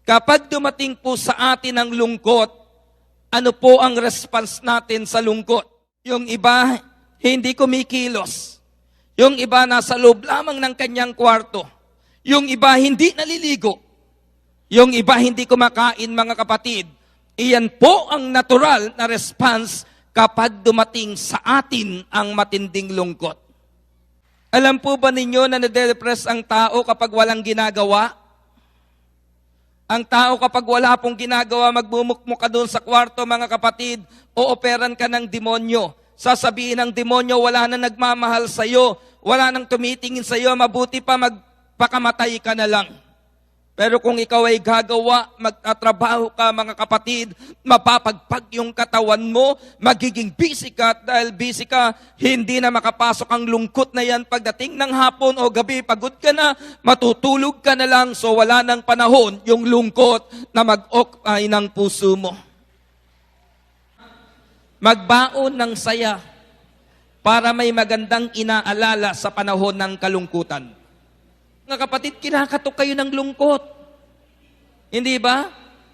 Kapag dumating po sa atin ang lungkot, ano po ang response natin sa lungkot? Yung iba, hindi kumikilos. Yung iba, nasa loob lamang ng kanyang kwarto. Yung iba, hindi naliligo. Yung iba, hindi kumakain, mga kapatid. Iyan po ang natural na response kapag dumating sa atin ang matinding lungkot. Alam po ba ninyo na nade-depress ang tao kapag walang ginagawa? Ang tao kapag wala pong ginagawa, magbumukmuk ka doon sa kwarto, mga kapatid, ooperan ka ng demonyo. Sasabihin ng demonyo, wala na nagmamahal sa'yo, wala nang tumitingin sa'yo, mabuti pa magpakamatay ka na lang. Pero kung ikaw ay gagawa, magtatrabaho ka, mga kapatid, mapapagpag yung katawan mo, magiging busy ka, at dahil busy ka, hindi na makapasok ang lungkot na yan. Pagdating ng hapon o gabi, pagod ka na, matutulog ka na lang, so wala nang panahon yung lungkot na mag-occupy ng puso mo. Magbaon ng saya para may magandang inaalala sa panahon ng kalungkutan. Mga kapatid, kinakatok kayo ng lungkot. Hindi ba?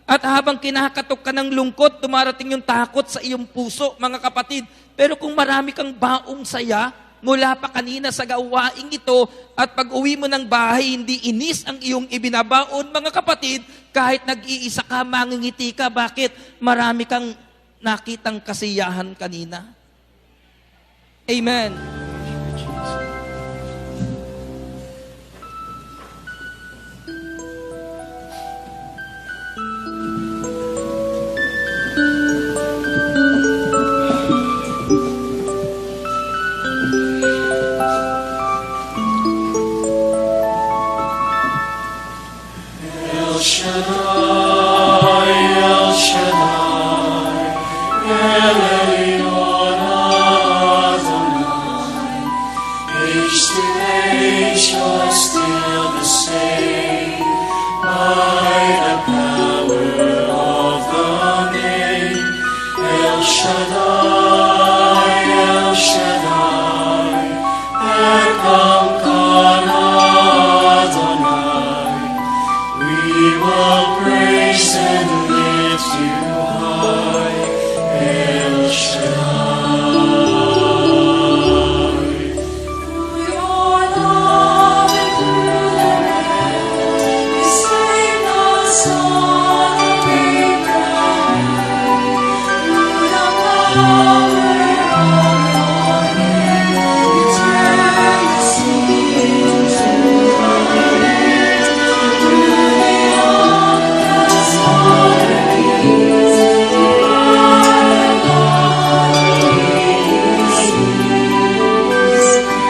At habang kinakatok ka ng lungkot, dumarating yung takot sa iyong puso, mga kapatid. Pero kung marami kang baong saya, mula pa kanina sa gawaing ito, at pag uwi mo ng bahay, hindi inis ang iyong ibinabaon, mga kapatid, kahit nag-iisa ka, mangingiti ka. Bakit? Marami kang nakitang kasiyahan kanina. Amen. El Shaddai, El Shaddai, El Elyon Adonai. Age to age, you're still the same. By the power of the name, El Shaddai, El Shaddai, Elkamkan Adonai. We will praise and lift you high, El Shaddai. Through your love and through the night, we sing the song of Abraham. Through the power of your name, you turn the seas to wine. Through the endless waters, our God leads.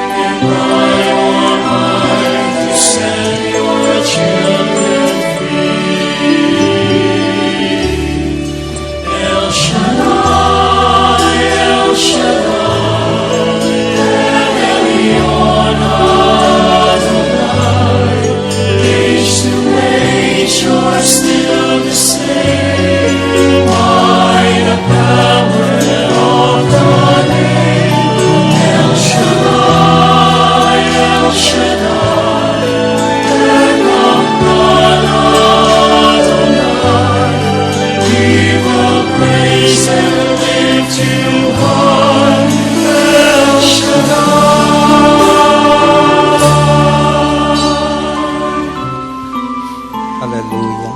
And by your might you set your children free. El Shaddai, El Shaddai, El Elyon Adonai. Age to age, you're still the same. By the power of the name, El Shaddai, El Shaddai, Elkamkan Adonai. We will praise and lift you high, El Shaddai. Hallelujah.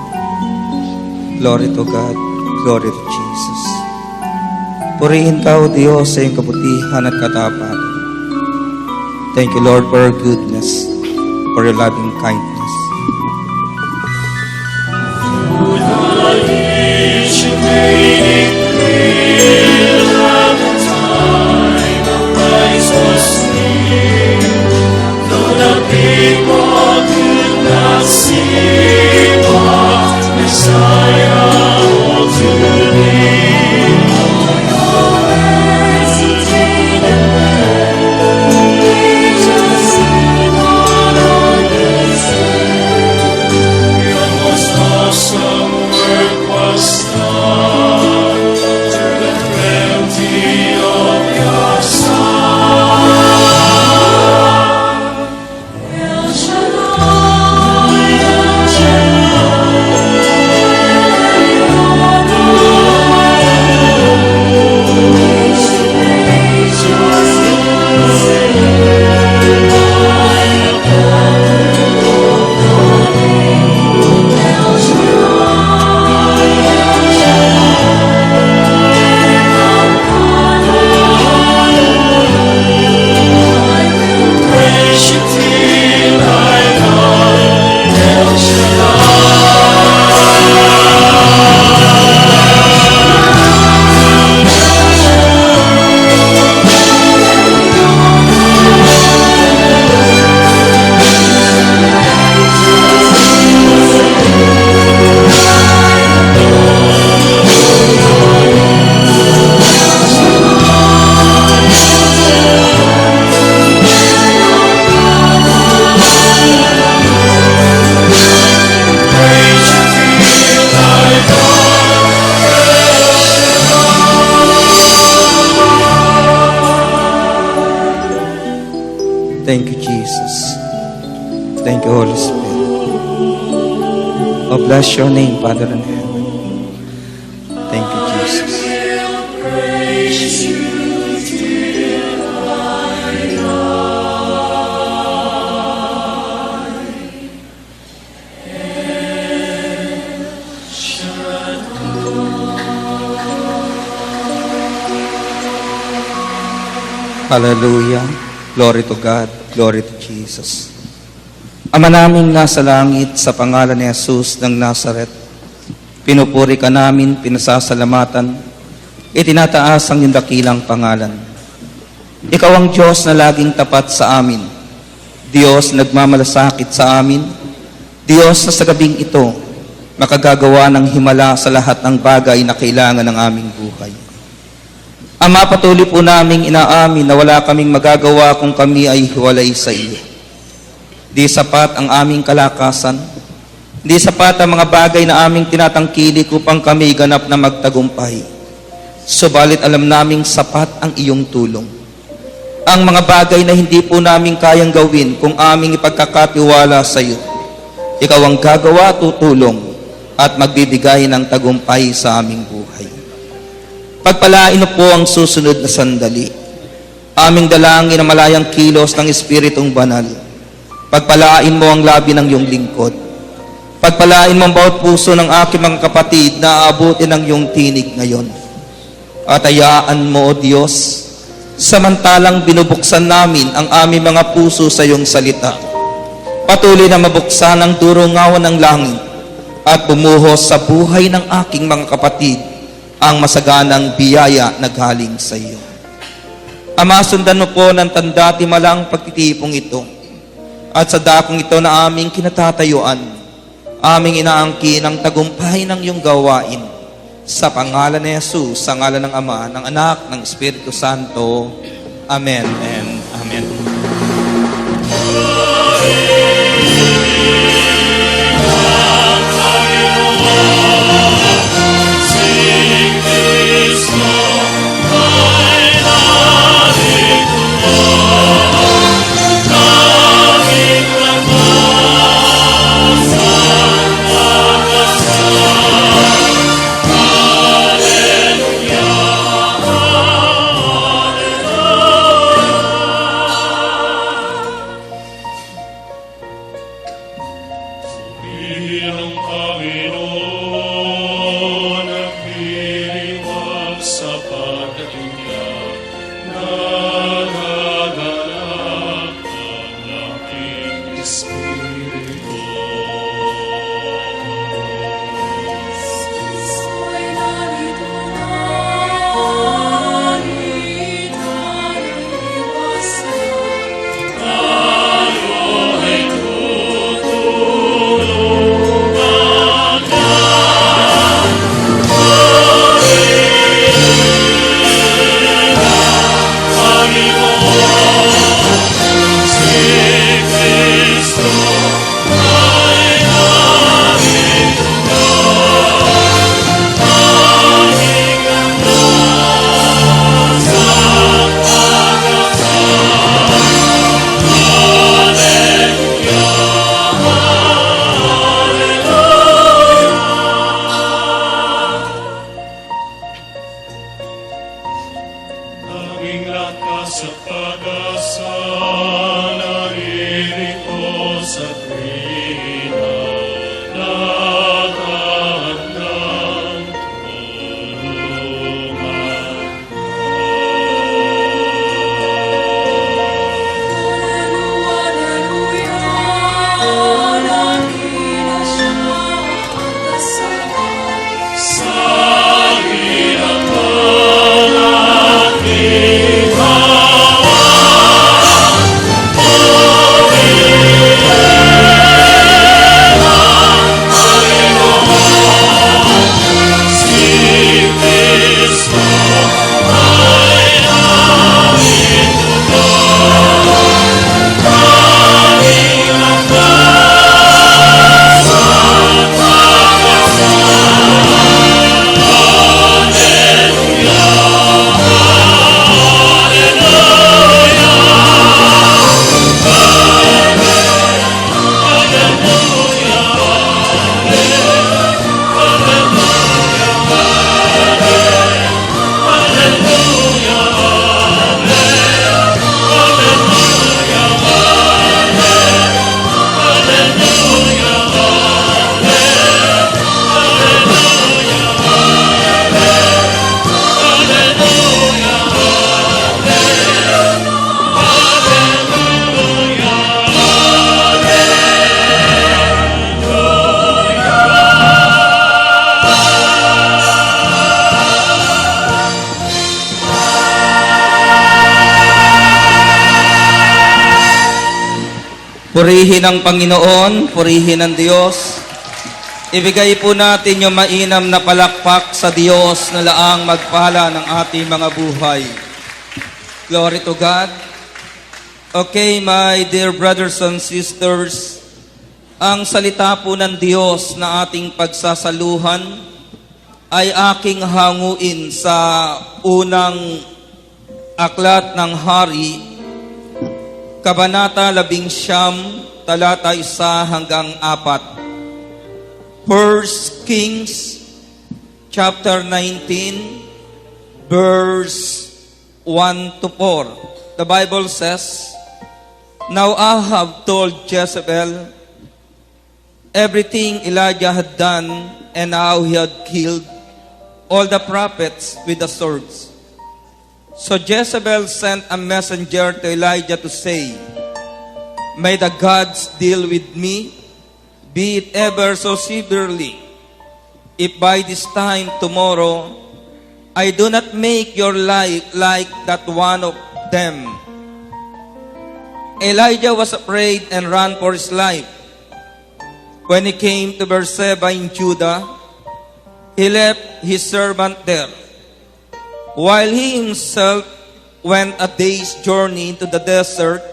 Glory to God. Glory to Jesus. Purihin ka, O Diyos, sa iyong kabutihan at katapatan. Thank you, Lord, for your goodness, for your loving kindness. Through the years you made it clear that the time of Christ was near. Though the people could not see what Messiah ought to be. Your mercy take the Jesus, sing on this Thank you, Jesus. Thank you, Holy Spirit. Oh, bless your name, Father in heaven. Thank you, Jesus. Praise you till I Hallelujah. Glory to God. Glory to Jesus. Ama naming nasa langit, sa pangalan ni Jesus ng Nazaret, pinupuri ka namin, pinasasalamatan, itinataas ang iyong dakilang pangalan. Ikaw ang Diyos na laging tapat sa amin. Diyos na nagmamalasakit sa amin. Diyos na sa gabing ito, makagagawa ng himala sa lahat ng bagay na kailangan ng aming buhay. Ama, patuloy po naming inaamin na wala kaming magagawa kung kami ay hiwalay sa iyo. Di sapat ang aming kalakasan, di sapat ang mga bagay na aming tinatangkilik upang kami ganap na magtagumpay. Subalit alam naming sapat ang iyong tulong. Ang mga bagay na hindi po namin kayang gawin kung aming ipagkakatiwala sa iyo, ikaw ang gagawa, tutulong, at magbibigay ng tagumpay sa aming buhay. Pagpalain mo po ang susunod na sandali. Aming dalangin ang malayang kilos ng Espiritong Banal. Pagpalain mo ang labi ng iyong lingkod. Pagpalain mo ang bawat puso ng aking mga kapatid na aabutin ng iyong tinig ngayon. At hayaan mo, O Diyos, samantalang binubuksan namin ang aming mga puso sa iyong salita. Patuloy na mabuksan ang durungawan ng langit at bumuhos sa buhay ng aking mga kapatid ang masaganang biyaya na galing sa iyo. Ama, sundan mo po ng tanda-timalang pagtitipong ito at sa dakong ito na aming kinatatayuan, aming inaangkin ang tagumpay ng iyong gawain sa pangalan ni Jesus, sa ngalan ng Ama, ng Anak, ng Espiritu Santo. Amen and Amen. Ang Panginoon ang piliwag sa pagkatunya, nagaganap ang aking Espiritu. Soy narito tayo iwasan. Tayo ay tutulungan Purihin ang Panginoon, purihin ang Diyos. Ibigay po natin yung mainam na palakpak sa Diyos na laang magpala ng ating mga buhay. Glory to God. Okay, my dear brothers and sisters, ang salita po ng Diyos na ating pagsasaluhan ay aking hanguin sa unang aklat ng Hari, Kabanata 11, talata 1 hanggang 4. 1 Kings chapter 19, verse 1 to 4. The Bible says, Now Ahab told Jezebel everything Elijah had done and how he had killed all the prophets with the swords. So Jezebel sent a messenger to Elijah to say, May the gods deal with me, be it ever so severely, if by this time tomorrow I do not make your life like that one of them. Elijah was afraid and ran for his life. When he came to Beersheba in Judah, he left his servant there, while he himself went a day's journey into the desert.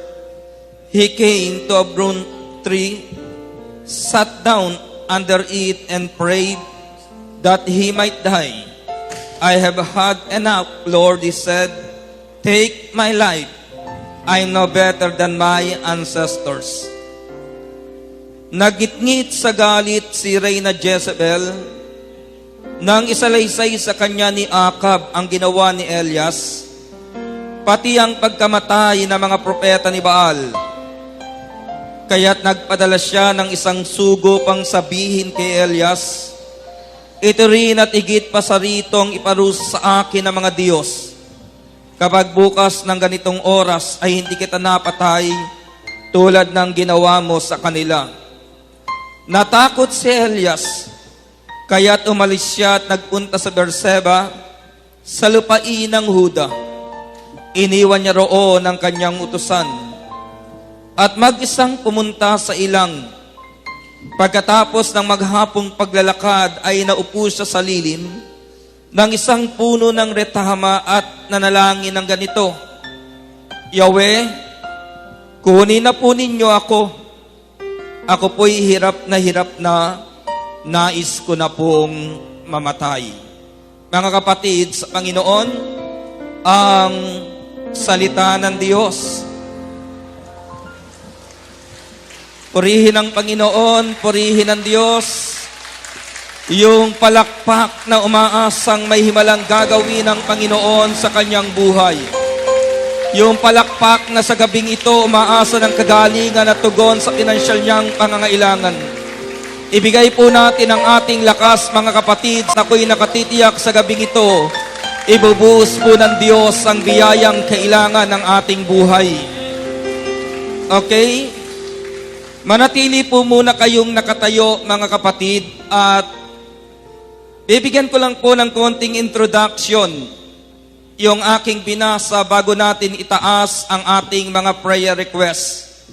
He came to a broom tree, sat down under it, and prayed that he might die. I have had enough, Lord, he said. Take my life. I am no better than my ancestors. Nagitngit sa galit si Reyna Jezebel nang isalaysay sa kanya ni Akab ang ginawa ni Elias, pati ang pagkamatay ng mga propeta ni Baal. Kaya't nagpadala siya ng isang sugo pang sabihin kay Elias, ito rin at higit pa sa ritong iparusa sa akin ng mga Diyos. Kapag bukas ng ganitong oras ay hindi kita napatay tulad ng ginawa mo sa kanila. Natakot si Elias, kaya't umalis siya at nagpunta sa Beersheba sa lupain ng Huda. Iniwan niya roon ang kanyang utusan at mag-isang pumunta sa ilang. Pagkatapos ng maghapong paglalakad ay naupo siya sa lilim ng isang puno ng retama at nanalangin ng ganito, Yahweh, kunin na po ninyo ako. Ako po'y hirap na nais ko na pong mamatay. Mga kapatid, sa Panginoon, ang salita ng Diyos. Purihin ang Panginoon, purihin ang Diyos. Yung palakpak na umaasang may himalang gagawin ng Panginoon sa kanyang buhay. Yung palakpak na sa gabing ito umaasa ng kagalingan at tugon sa pinansyal niyang pangangailangan. Ibigay po natin ang ating lakas, mga kapatid, na ako'y nakatitiyak sa gabing ito. Ibubuhos po ng Diyos ang biyayang kailangan ng ating buhay. Okay? Manatili po muna kayong nakatayo, mga kapatid, at bibigyan ko lang po ng konting introduction yung aking binasa bago natin itaas ang ating mga prayer requests.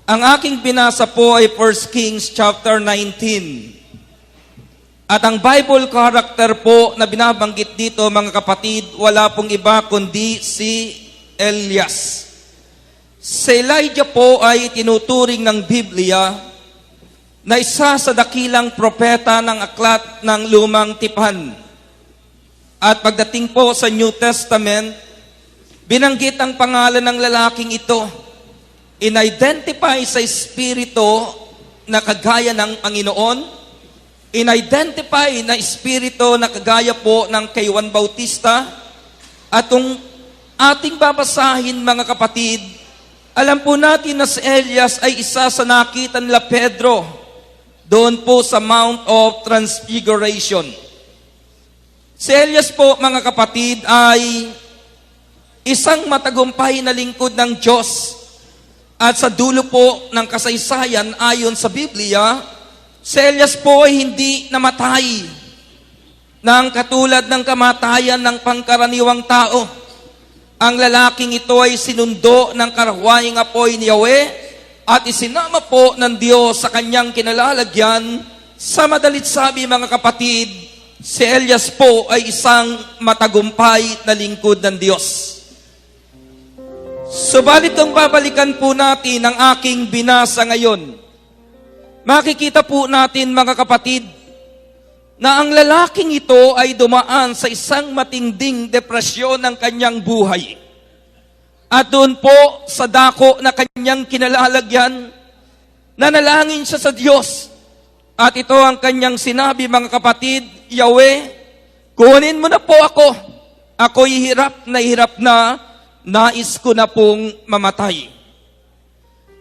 Ang aking binasa po ay 1 Kings chapter 19. At ang Bible character po na binabanggit dito, mga kapatid, wala pong iba kundi si Elias. Si Elijah po ay tinuturing ng Biblia na isa sa dakilang propeta ng aklat ng Lumang Tipan. At pagdating po sa New Testament, binanggit ang pangalan ng lalaking ito. In-identify sa espiritu na kagaya ng Panginoon. In-identify na espiritu na kagaya po ng kay Juan Bautista. At kung ating babasahin, mga kapatid, alam po natin na si Elias ay isa sa nakita nila Pedro doon po sa Mount of Transfiguration. Si Elias po, mga kapatid, ay isang matagumpay na lingkod ng Diyos. At sa dulo po ng kasaysayan, ayon sa Biblia, si Elias po ay hindi namatay ng katulad ng kamatayan ng pangkaraniwang tao. Ang lalaking ito ay sinundo ng karahuayang apoy ni Yahweh at isinama po ng Diyos sa kanyang kinalalagyan. Sa madalit sabi mga kapatid, si Elias po ay isang matagumpay na lingkod ng Diyos. Subalit kung babalikan po natin ang aking binasa ngayon, makikita po natin mga kapatid, na ang lalaking ito ay dumaan sa isang matinding depresyon ng kanyang buhay. At doon po sa dako na kanyang kinalalagyan, nanalangin siya sa Diyos. At ito ang kanyang sinabi mga kapatid, Yahweh, kunin mo na po ako. Ako'y hirap na, nais ko na pong mamatay.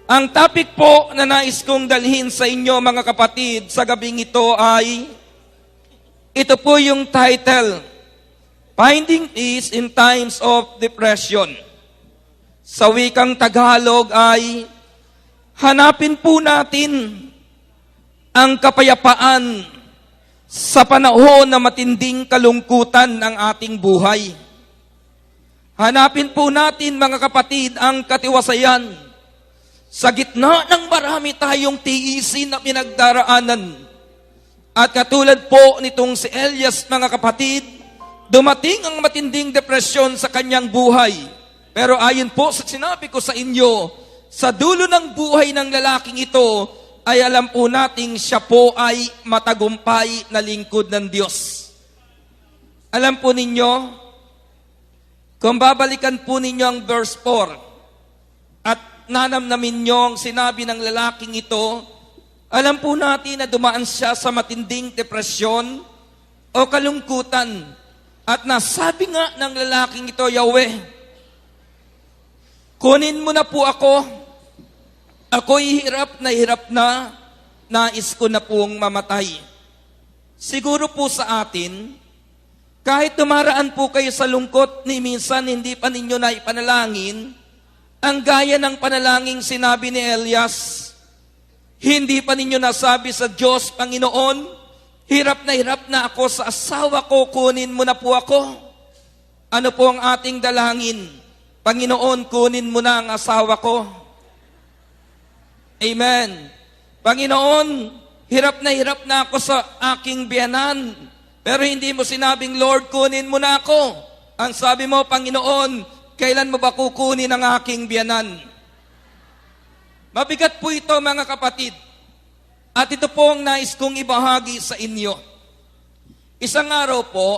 Ang topic po na nais kong dalhin sa inyo mga kapatid sa gabing ito ay, ito po yung title, Finding Peace in Times of Depression. Sa wikang Tagalog ay, hanapin po natin ang kapayapaan sa panahon na matinding kalungkutan ng ating buhay. Hanapin po natin mga kapatid ang katiwasayan sa gitna ng marami tayong tiisin na pinagdaraanan. At katulad po nitong si Elias mga kapatid, dumating ang matinding depresyon sa kanyang buhay. Pero ayon po sa sinabi ko sa inyo, sa dulo ng buhay ng lalaking ito, ay alam po nating siya po ay matagumpay na lingkod ng Diyos. Alam po ninyo, kung babalikan po ninyo ang verse 4, at nanamnamin nyo ang sinabi ng lalaking ito, alam po natin na dumaan siya sa matinding depresyon o kalungkutan. At nasabi nga ng lalaking ito, Yahweh, kunin mo na po ako. Ako'y hirap na, nais ko na pong mamatay. Siguro po sa atin, kahit tumaraan po kayo sa lungkot, ni minsan hindi pa ninyo na ipanalangin, ang gaya ng panalangin sinabi ni Elias, hindi pa ninyo nasabi sa Diyos, Panginoon, hirap na ako sa asawa ko, kunin mo na po ako. Ano po ang ating dalangin? Panginoon, kunin mo na ang asawa ko. Amen. Panginoon, hirap na ako sa aking biyanan, pero hindi mo sinabing, Lord, kunin mo na ako. Ang sabi mo, Panginoon, kailan mo ba kukunin ang aking biyanan? Mabigat po ito mga kapatid. At ito po ang nais kong ibahagi sa inyo. Isang araw po,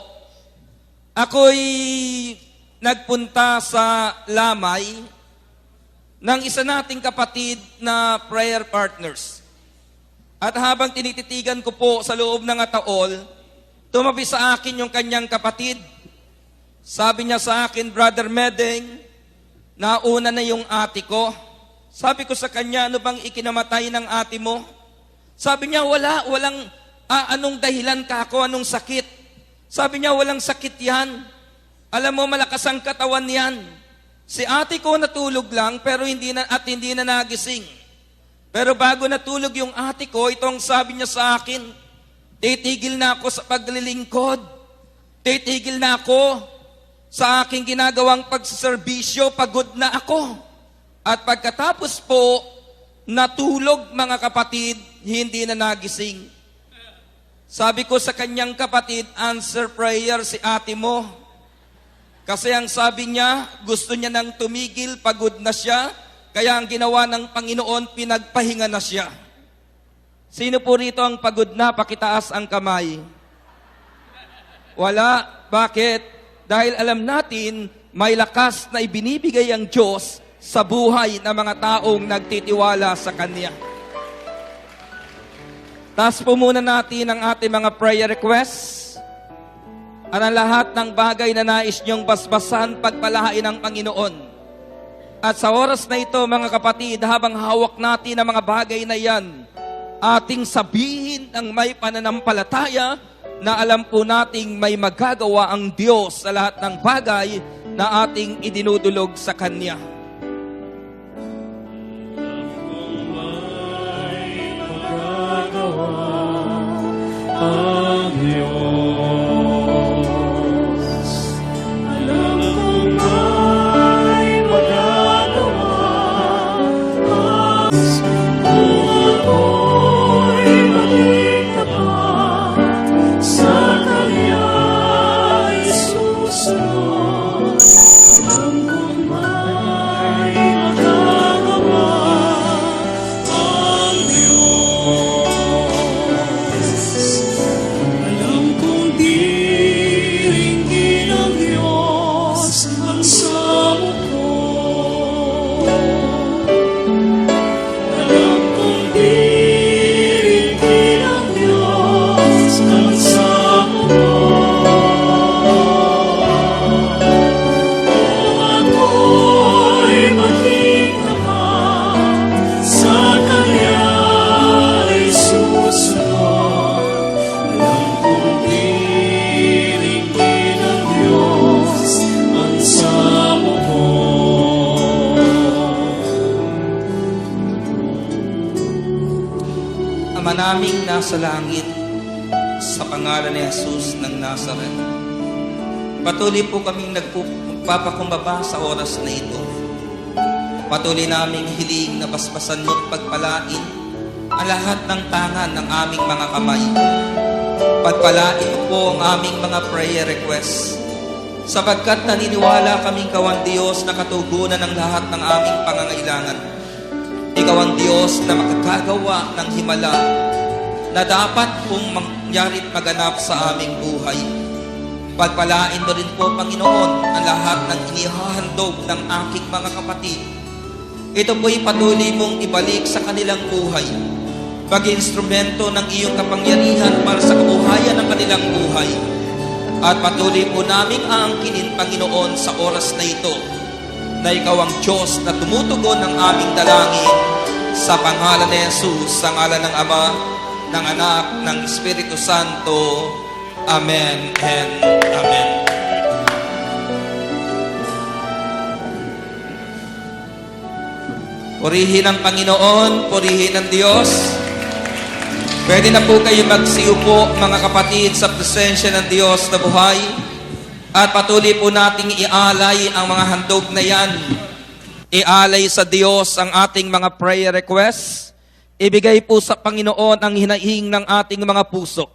ako'y nagpunta sa lamay ng isa nating kapatid na prayer partners. At habang tinititigan ko po sa loob ng ataol, tumabi sa akin yung kanyang kapatid. Sabi niya sa akin, Brother Medeng, nauna na yung ate ko. Sabi ko sa kanya, ano bang ikinamatay ng ate mo? Sabi niya, walang anong dahilan ka ako, anong sakit? Sabi niya, walang sakit yan. Alam mo, malakas ang katawan yan. Si ate ko natulog lang, pero hindi na nagising. Pero bago natulog yung ate ko, itong sabi niya sa akin, titigil na ako sa paglilingkod. Titigil na ako sa aking ginagawang pagsaserbisyo, pagod na ako. At pagkatapos po, natulog mga kapatid, hindi na nagising. Sabi ko sa kanyang kapatid, answer prayer si ate mo. Kasi ang sabi niya, gusto niya nang tumigil, pagod na siya, kaya ang ginawa ng Panginoon, pinagpahinga na siya. Sino po rito ang pagod na? Pakitaas ang kamay. Wala. Bakit? Dahil alam natin, may lakas na ibinibigay ang Diyos sa buhay ng mga taong nagtitiwala sa Kanya. Taas po muna natin ang ating mga prayer requests. At ang lahat ng bagay na nais niyong basbasan, pagpalahain ng Panginoon. At sa oras na ito, mga kapatid, habang hawak natin ang mga bagay na yan, ating sabihin ng may pananampalataya na alam po nating may magagawa ang Diyos sa lahat ng bagay na ating idinudulog sa Kanya. Ang Diyos, alam kong may magagawa ang naming nasa langit, sa pangalan ni Jesus ng Nazaret, patuloy po kaming magpapakumbaba sa oras na ito. Patuloy naming hiling na basbasan mo at pagpalain ang lahat ng tangan ng aming mga kamay. Pagpalain mo po ang aming mga prayer requests, sapagkat naniniwala kaming Ikaw ang Diyos na katugunan ng lahat ng aming pangangailangan. Ikaw ang Diyos na makakagawa ng himala na dapat pong mangyari at maganap sa aming buhay. Pagpalain mo rin po, Panginoon, ang lahat ng inihahandog ng aking mga kapatid. Ito po'y patuloy mong ibalik sa kanilang buhay. Pag-instrumento ng iyong kapangyarihan para sa kabuhayan ng kanilang buhay. At patuloy po naming aangkinin, Panginoon, sa oras na ito, na Ikaw ang Diyos na tumutugon ng aming dalangin sa pangalan ni Jesus, sa ngalan ng Ama, ng Anak, ng Espiritu Santo. Amen and Amen. Purihin ang Panginoon, purihin ang Diyos. Pwede na po kayo magsiupo, mga kapatid, sa presensya ng Diyos na buhay. At patuloy po nating ialay ang mga handog na yan. Ialay sa Diyos ang ating mga prayer requests. Ibigay po sa Panginoon ang hinahing ng ating mga puso.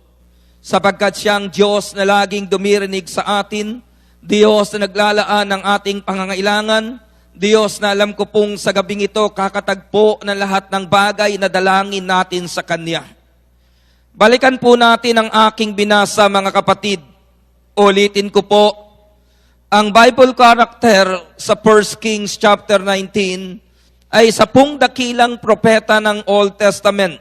Sapagkat siyang Diyos na laging dumirinig sa atin, Diyos na naglalaan ng ating pangangailangan, Diyos na alam ko pong sa gabing ito kakatagpo ng lahat ng bagay na dalangin natin sa Kanya. Balikan po natin ang aking binasa, mga kapatid. Ulitin ko po, ang Bible character sa 1 Kings chapter 19 ay 10 dakilang propeta ng Old Testament.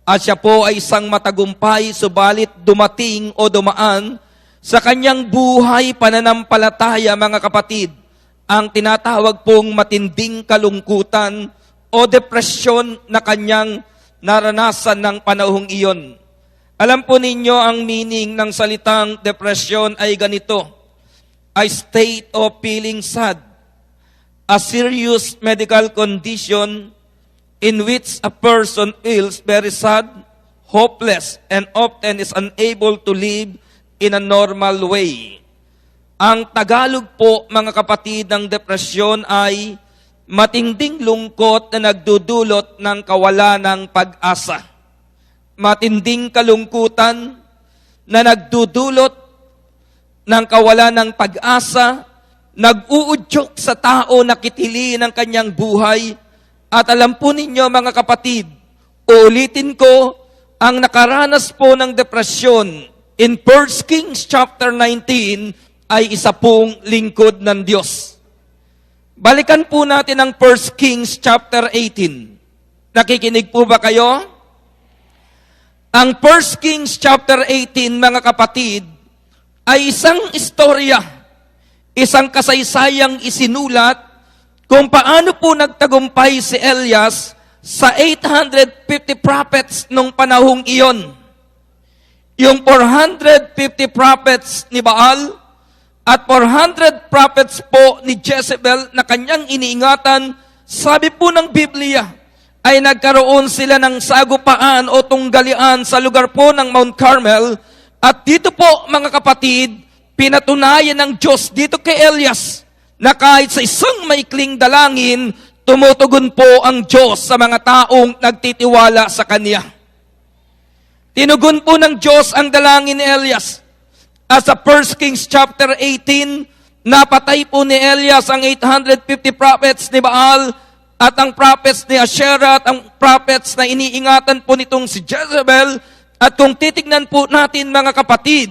At siya po ay isang matagumpay, subalit dumating o dumaan sa kanyang buhay pananampalataya, mga kapatid, ang tinatawag pong matinding kalungkutan o depresyon na kanyang naranasan ng panahong iyon. Alam po ninyo ang meaning ng salitang depression ay ganito: a state of feeling sad, a serious medical condition in which a person feels very sad, hopeless, and often is unable to live in a normal way. Ang Tagalog po, mga kapatid, ng depresyon ay matinding lungkot na nagdudulot ng kawalan ng pag-asa. Matinding kalungkutan na nagdudulot ng kawalan ng pag-asa, nag-uudyok sa tao na kitili ng kanyang buhay. At alam po ninyo, mga kapatid, ulitin ko, ang nakaranas po ng depresyon in 1 Kings chapter 19 ay isa pong lingkod ng Diyos. Balikan po natin ang 1 Kings chapter 18. Nakikinig po ba kayo? Ang 1 Kings chapter 18, mga kapatid, ay isang istorya, isang kasaysayang isinulat kung paano po nagtagumpay si Elias sa 850 prophets nung panahong iyon. Yung 450 prophets ni Baal at 400 prophets po ni Jezebel na kanyang iniingatan, sabi po ng Biblia, ay nagkaroon sila ng sagupaan o tunggalian sa lugar po ng Mount Carmel. At dito po, mga kapatid, pinatunayan ng Diyos dito kay Elias na kahit sa isang maikling dalangin, tumutugon po ang Diyos sa mga taong nagtitiwala sa Kanya. Tinugon po ng Diyos ang dalangin ni Elias. At sa 1 Kings chapter 18, napatay po ni Elias ang 850 prophets ni Baal at ang prophets ni Asherah at ang prophets na iniingatan po nitong si Jezebel. At kung titignan po natin, mga kapatid,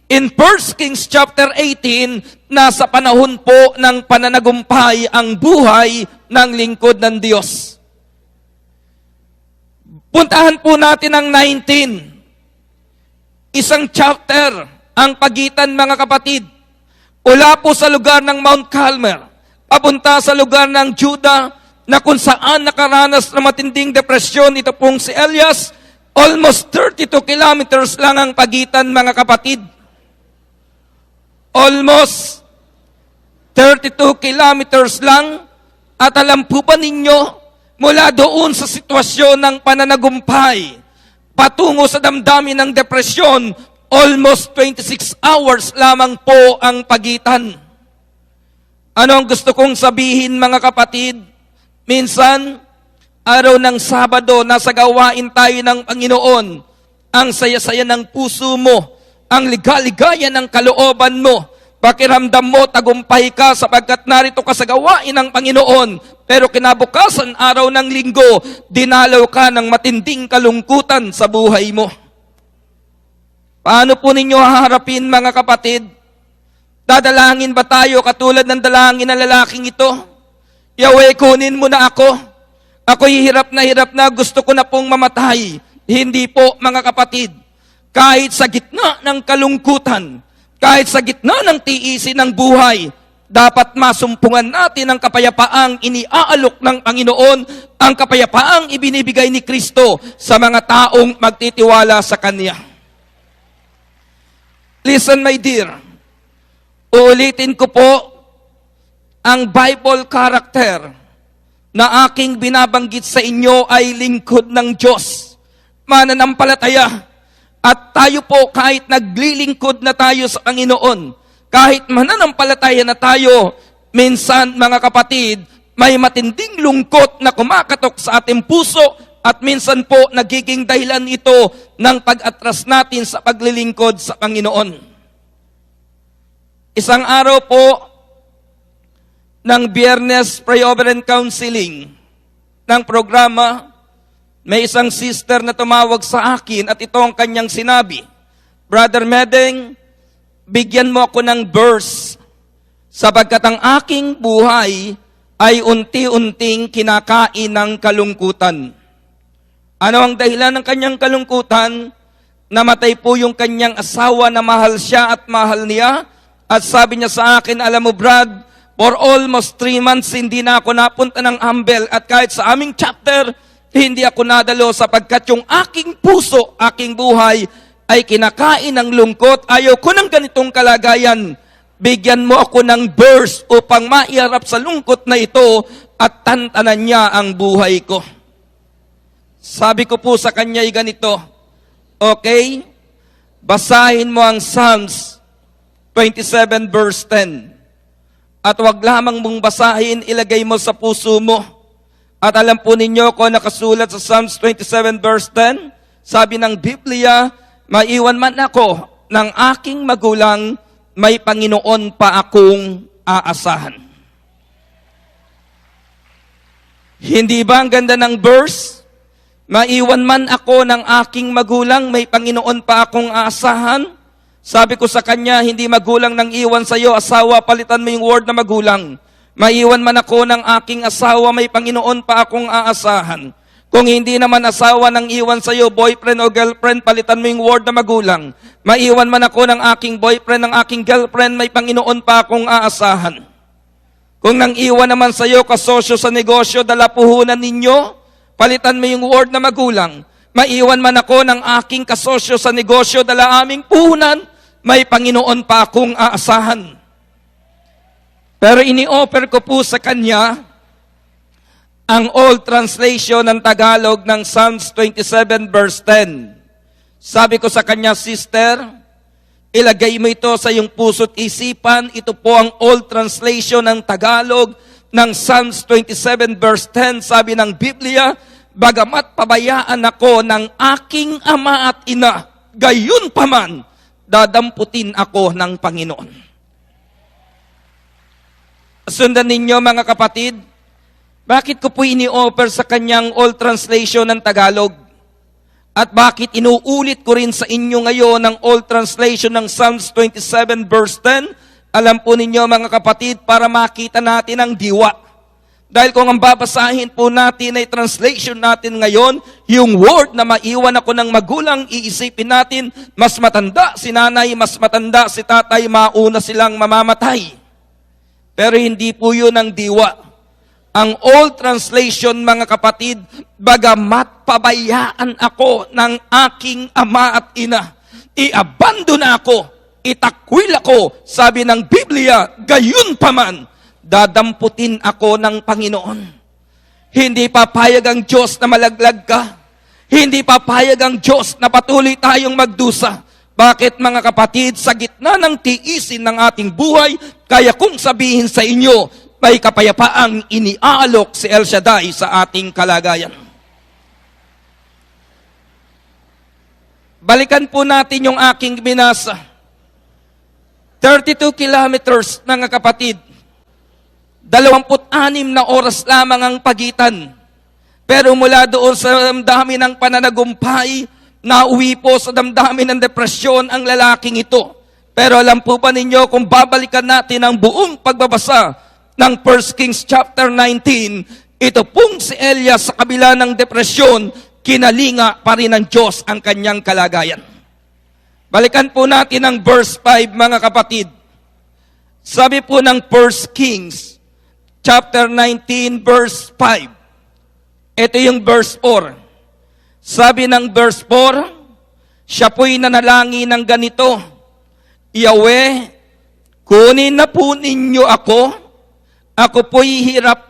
in 1 Kings chapter 18, nasa panahon po ng pananagumpay ang buhay ng lingkod ng Diyos. Puntahan po natin ang 19. Isang chapter ang pagitan, mga kapatid. Ula po sa lugar ng Mount Carmel, papunta sa lugar ng Judah, na kung saan nakaranas na matinding depresyon ito pong si Elias. Almost 32 kilometers lang ang pagitan, mga kapatid. Almost 32 kilometers lang. At alam po ba ninyo, mula doon sa sitwasyon ng pananagumpay, patungo sa damdamin ng depresyon, almost 26 hours lamang po ang pagitan. Ano ang gusto kong sabihin mga kapatid? Minsan, araw ng Sabado, nasa gawain tayo ng Panginoon. Ang saya-saya ng puso mo, ang ligaligaya ng kalooban mo, pakiramdam mo, tagumpay ka sapagkat narito ka sa gawain ng Panginoon. Pero kinabukasan, araw ng Linggo, dinalaw ka ng matinding kalungkutan sa buhay mo. Paano po ninyo haharapin mga kapatid? Dadalangin ba tayo katulad ng dalangin ng lalaking ito? Yahweh, kunin mo na ako. Ako'y hirap na gusto ko na pong mamatay. Hindi po mga kapatid. Kahit sa gitna ng kalungkutan, kahit sa gitna ng tiisin ng buhay, dapat masumpungan natin ang kapayapaang iniaalok ng Panginoon, ang kapayapaang ibinibigay ni Kristo sa mga taong magtitiwala sa Kanya. Listen my dear, uulitin ko po ang Bible character na aking binabanggit sa inyo ay lingkod ng Diyos, mananampalataya. At tayo po kahit naglilingkod na tayo sa Panginoon, kahit mananampalataya na tayo, minsan mga kapatid, may matinding lungkot na kumakatok sa ating puso at minsan po nagiging dahilan ito ng pag-atras natin sa paglilingkod sa Panginoon. Isang araw po ng Biyernes Prayer and Counseling ng programa, may isang sister na tumawag sa akin at ito ang kanyang sinabi, Brother Medeng, bigyan mo ako ng verse sapagkat ang aking buhay ay unti-unting kinakain ng kalungkutan. Ano ang dahilan ng kanyang kalungkutan? Namatay po yung kanyang asawa na mahal siya at mahal niya. At sabi niya sa akin, alam mo Brad, for almost 3 months hindi na ako napunta ng Ambel at kahit sa aming chapter, hindi ako nadalo sapagkat yung aking puso, aking buhay ay kinakain ng lungkot. Ayaw ko ng ganitong kalagayan. Bigyan mo ako ng verse upang maiharap sa lungkot na ito at tantanan niya ang buhay ko. Sabi ko po sa kanya ay ganito, okay, basahin mo ang Psalms 27 verse 10. At wag lamang mong basahin, ilagay mo sa puso mo. At alam po ninyo kung nakasulat sa Psalms 27 verse 10, sabi ng Biblia, maiwan man ako ng aking magulang, may Panginoon pa akong aasahan. Hindi ba ang ganda ng verse? Maiwan man ako ng aking magulang, may Panginoon pa akong aasahan. Sabi ko sa kanya, hindi magulang nang iwan sa iyo, asawa, palitan mo yung word na magulang. Maiwan man ako ng aking asawa, may Panginoon pa akong aasahan. Kung hindi naman asawa nang iwan sa iyo, boyfriend o girlfriend, palitan mo yung word na magulang. Maiwan man ako ng aking boyfriend, ng aking girlfriend, may Panginoon pa akong aasahan. Kung nang iwan naman sa iyo, kasosyo sa negosyo, dala puhunan ninyo, palitan mo yung word na magulang. Maiwan man ako ng aking kasosyo sa negosyo, dala aming puhunan, may Panginoon pa akong aasahan. Pero ini-offer ko po sa kanya ang old translation ng Tagalog ng Psalms 27 verse 10. Sabi ko sa kanya, sister, ilagay mo ito sa iyong puso't isipan. Ito po ang old translation ng Tagalog ng Psalms 27 verse 10. Sabi ng Biblia, bagamat pabayaan ako ng aking ama at ina, gayon paman, dadamputin ako ng Panginoon. Sundan ninyo mga kapatid, bakit ko po ini-offer sa kanyang old translation ng Tagalog? At bakit inuulit ko rin sa inyo ngayon ang old translation ng Psalms 27 verse 10? Alam po ninyo mga kapatid, para makita natin ang diwa. Dahil kung ang babasahin po natin ay translation natin ngayon, yung word na maiwan ako ng magulang, iisipin natin, mas matanda si nanay, mas matanda si tatay, mauna silang mamamatay. Pero hindi po yun ang diwa. Ang old translation, mga kapatid, bagamat pabayaan ako ng aking ama at ina, i-abandon ako, itakwil ako, sabi ng Biblia, gayon paman, dadamputin ako ng Panginoon. Hindi papayag ang Diyos na malaglag ka. Hindi papayag ang Diyos na patuloy tayong magdusa. Bakit mga kapatid, sa gitna ng tiisin ng ating buhay, kaya kung sabihin sa inyo, may kapayapaang iniaalok si El Shaddai sa ating kalagayan. Balikan po natin yung aking binasa. 32 kilometers, mga kapatid. 26 na oras lamang ang pagitan. Pero mula doon sa damdamin ng pananagumpay, nauwi po sa damdamin ng depresyon ang lalaking ito. Pero alam po ba ninyo, kung babalikan natin ang buong pagbabasa ng 1 Kings chapter 19, ito pong si Elias sa kabila ng depresyon, kinalinga pa rin ng Diyos ang kanyang kalagayan. Balikan po natin ang verse 5, mga kapatid. Sabi po ng 1 Kings chapter 19, verse 5. Ito yung verse 4. Sabi ng verse 4, siya po'y nanalangin ng ganito, Yahweh, kunin na po ninyo ako. Ako po'y hirap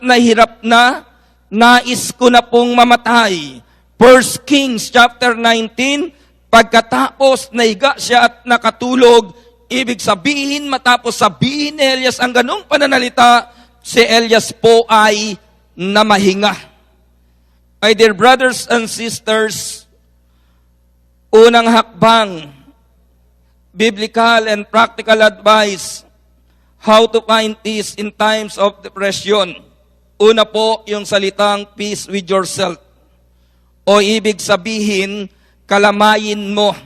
na, nais ko na pong mamatay. 1 Kings chapter 19, pagkatapos naiga siya at nakatulog, ibig sabihin, matapos sabihin ni Elias ang ganong pananalita, si Elias po ay namahinga. My dear brothers and sisters, unang hakbang, biblical and practical advice, how to find peace in times of depression. Una po, yung salitang peace with yourself. O ibig sabihin, kalamayin mo.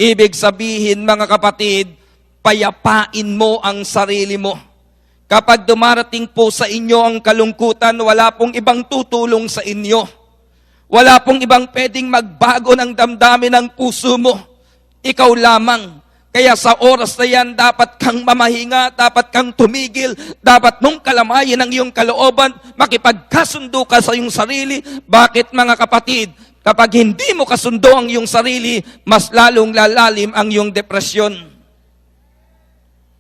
Ibig sabihin, mga kapatid, payapain mo ang sarili mo. Kapag dumarating po sa inyo ang kalungkutan, wala pong ibang tutulong sa inyo. Wala pong ibang pwedeng magbago ng damdamin ng puso mo. Ikaw lamang. Kaya sa oras na yan, dapat kang mamahinga, dapat kang tumigil, dapat nung kalamayan ng iyong kalooban, makipagkasundo ka sa iyong sarili. Bakit, mga kapatid? Kapag hindi mo kasundo ang iyong sarili, mas lalong lalalim ang iyong depresyon.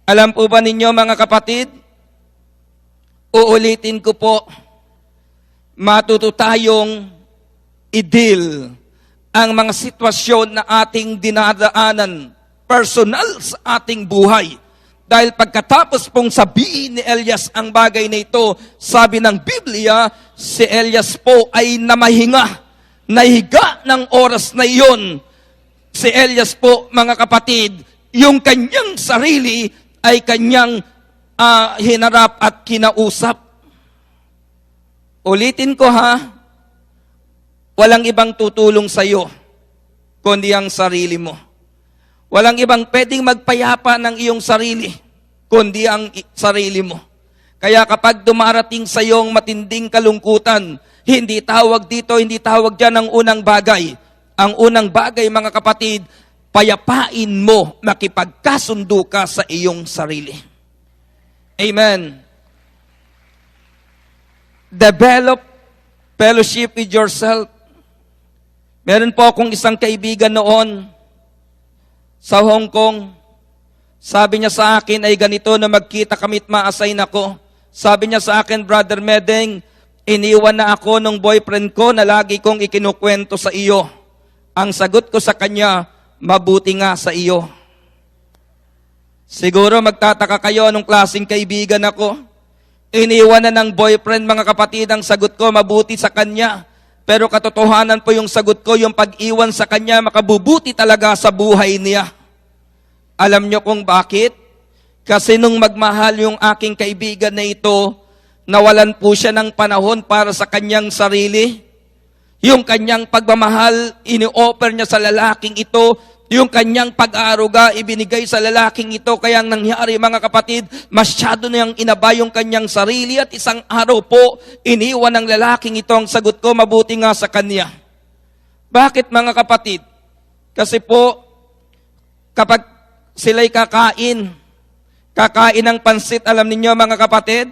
Alam po ba ninyo, mga kapatid? Uulitin ko po, matuto tayong i-deal ang mga sitwasyon na ating dinadaanan, personal sa ating buhay. Dahil pagkatapos pong sabihin ni Elias ang bagay na ito, sabi ng Biblia, si Elias po ay namahinga, nahiga ng oras na iyon. Si Elias po, mga kapatid, yung kanyang sarili ay kanyang hinarap at kinausap. Ulitin ko ha, walang ibang tutulong sa iyo, kundi ang sarili mo. Walang ibang pwedeng magpayapa ng iyong sarili, kundi ang sarili mo. Kaya kapag dumarating sa iyong matinding kalungkutan, hindi tawag dito, hindi tawag dyan ang unang bagay. Ang unang bagay, mga kapatid, payapain mo, makipagkasundo ka sa iyong sarili. Amen. Develop fellowship with yourself. Meron po akong isang kaibigan noon sa Hong Kong. Sabi niya sa akin ay ganito na magkita kami at ma-assign ako. Sabi niya sa akin, Brother Medeng, iniwan na ako ng boyfriend ko na lagi kong ikinukwento sa iyo. Ang sagot ko sa kanya, mabuti nga sa iyo. Siguro magtataka kayo anong klaseng kaibigan ako. Iniwan na ng boyfriend, mga kapatid, ang sagot ko, mabuti sa kanya. Pero katotohanan po yung sagot ko, yung pag-iwan sa kanya, makabubuti talaga sa buhay niya. Alam niyo kung bakit? Kasi nung magmahal yung aking kaibigan na ito, nawalan po siya ng panahon para sa kanyang sarili. Yung kanyang pagmamahal, ini-offer niya sa lalaking ito. Yung kanyang pag-aaruga, ibinigay sa lalaking ito. Kaya ang nangyari, mga kapatid, masyado niyang inaba yung kanyang sarili at isang araw po, iniwan ng lalaking ito. Ang sagot ko, mabuti nga sa kanya. Bakit, mga kapatid? Kasi po, kapag sila'y kakain ng pansit, alam ninyo, mga kapatid,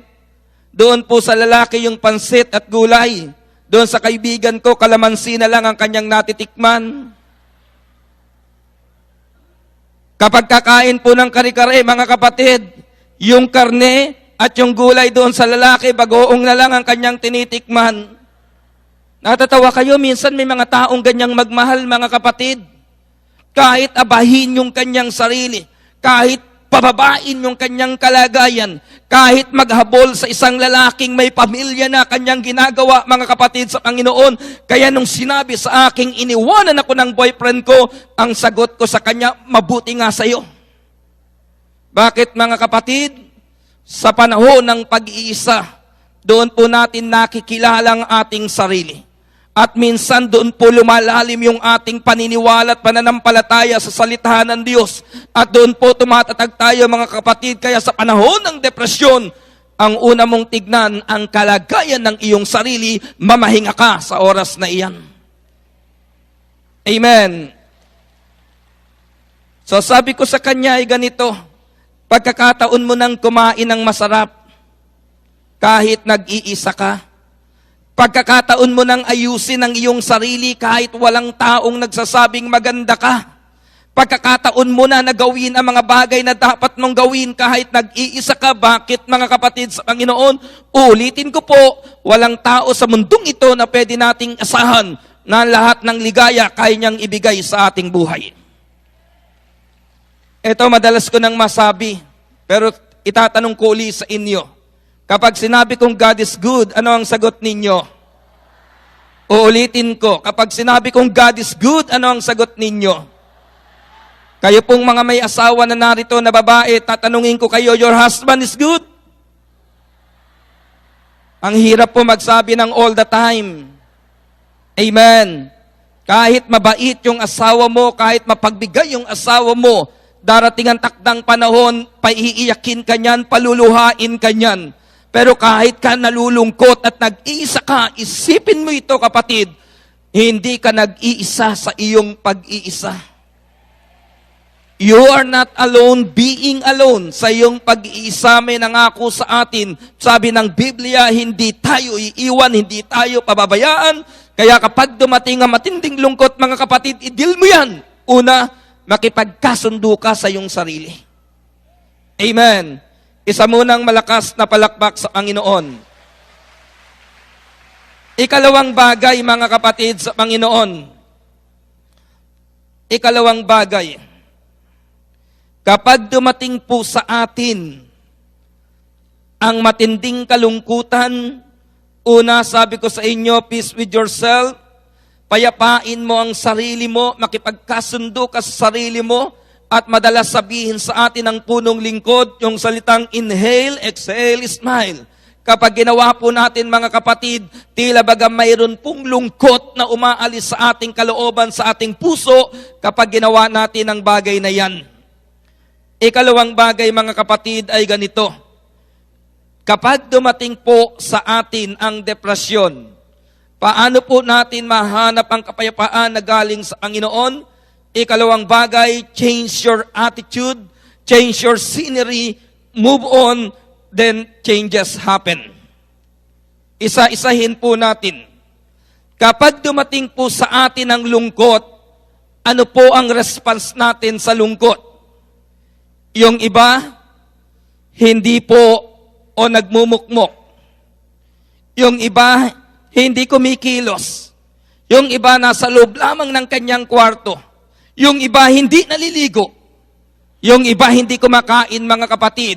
doon po sa lalaki yung pansit at gulay. Doon sa kaibigan ko, kalamansi na lang ang kanyang natitikman. Kapag kakain po ng kare-kare, mga kapatid, yung karne at yung gulay doon sa lalaki, bagoong na lang ang kanyang tinitikman. Natatawa kayo, minsan may mga taong ganyang magmahal, mga kapatid. Kahit abahin yung kanyang sarili, kahit pababain yung kanyang kalagayan, kahit maghabol sa isang lalaking may pamilya na kanyang ginagawa, mga kapatid, sa Panginoon. Kaya nung sinabi sa aking iniwanan ako ng boyfriend ko, ang sagot ko sa kanya, mabuti nga sa'yo. Bakit, mga kapatid? Sa panahon ng pag-iisa, doon po natin nakikilala ang ating sarili. At minsan doon po lumalalim yung ating paniniwala at pananampalataya sa salita ng Diyos. At doon po tumatatag tayo, mga kapatid. Kaya sa panahon ng depresyon, ang una mong tignan ang kalagayan ng iyong sarili, mamahinga ka sa oras na iyan. Amen. So sabi ko sa kanya ay ganito, pagkakataon mo nang kumain ng masarap, kahit nag-iisa ka, pagkakataon mo nang ayusin ang iyong sarili kahit walang taong nagsasabing maganda ka. Pagkakataon mo na gawin ang mga bagay na dapat mong gawin kahit nag-iisa ka. Bakit, mga kapatid sa Panginoon? Ulitin ko po, walang tao sa mundong ito na pwede nating asahan na lahat ng ligaya kaya niyang ibigay sa ating buhay. Ito madalas ko nang masabi, pero itatanong ko uli sa inyo. Kapag sinabi kong God is good, ano ang sagot ninyo? Uulitin ko. Kapag sinabi kong God is good, ano ang sagot ninyo? Kayo pong mga may asawa na narito na babae, tatanungin ko kayo, your husband is good? Ang hirap po magsabi ng all the time. Amen. Kahit mabait yung asawa mo, kahit mapagbigay yung asawa mo, darating ang takdang panahon, paiiyakin ka niyan, paluluhain ka niyan. Pero kahit ka nalulungkot at nag-iisa ka, isipin mo ito, kapatid, hindi ka nag-iisa sa iyong pag-iisa. You are not alone being alone. Sa iyong pag-iisa may nangako sa atin. Sabi ng Biblia, hindi tayo iiwan, hindi tayo pababayaan. Kaya kapag dumating ang matinding lungkot, mga kapatid, i-deal mo yan. Una, makipagkasundo ka sa iyong sarili. Amen. Isa munang malakas na palakpak sa Panginoon. Ikalawang bagay, mga kapatid sa Panginoon. Ikalawang bagay. Kapag dumating po sa atin ang matinding kalungkutan, una, sabi ko sa inyo, peace with yourself, payapain mo ang sarili mo, makipagkasundo ka sa sarili mo, at madalas sabihin sa atin ng punong lingkod, yung salitang inhale, exhale, smile. Kapag ginawa po natin, mga kapatid, tila baga mayroon pong lungkot na umaalis sa ating kalooban, sa ating puso, kapag ginawa natin ang bagay na yan. Ikalawang bagay, mga kapatid, ay ganito. Kapag dumating po sa atin ang depresyon, paano po natin mahanap ang kapayapaan na galing sa Panginoon? Ikalawang bagay, change your attitude, change your scenery, move on, then changes happen. Isa-isahin po natin. Kapag dumating po sa atin ang lungkot, ano po ang response natin sa lungkot? Yung iba, hindi po o nagmumukmok. Yung iba, hindi kumikilos. Yung iba, nasa loob lamang ng kanyang kwarto. Yung iba, hindi naliligo. Yung iba, hindi kumakain, mga kapatid.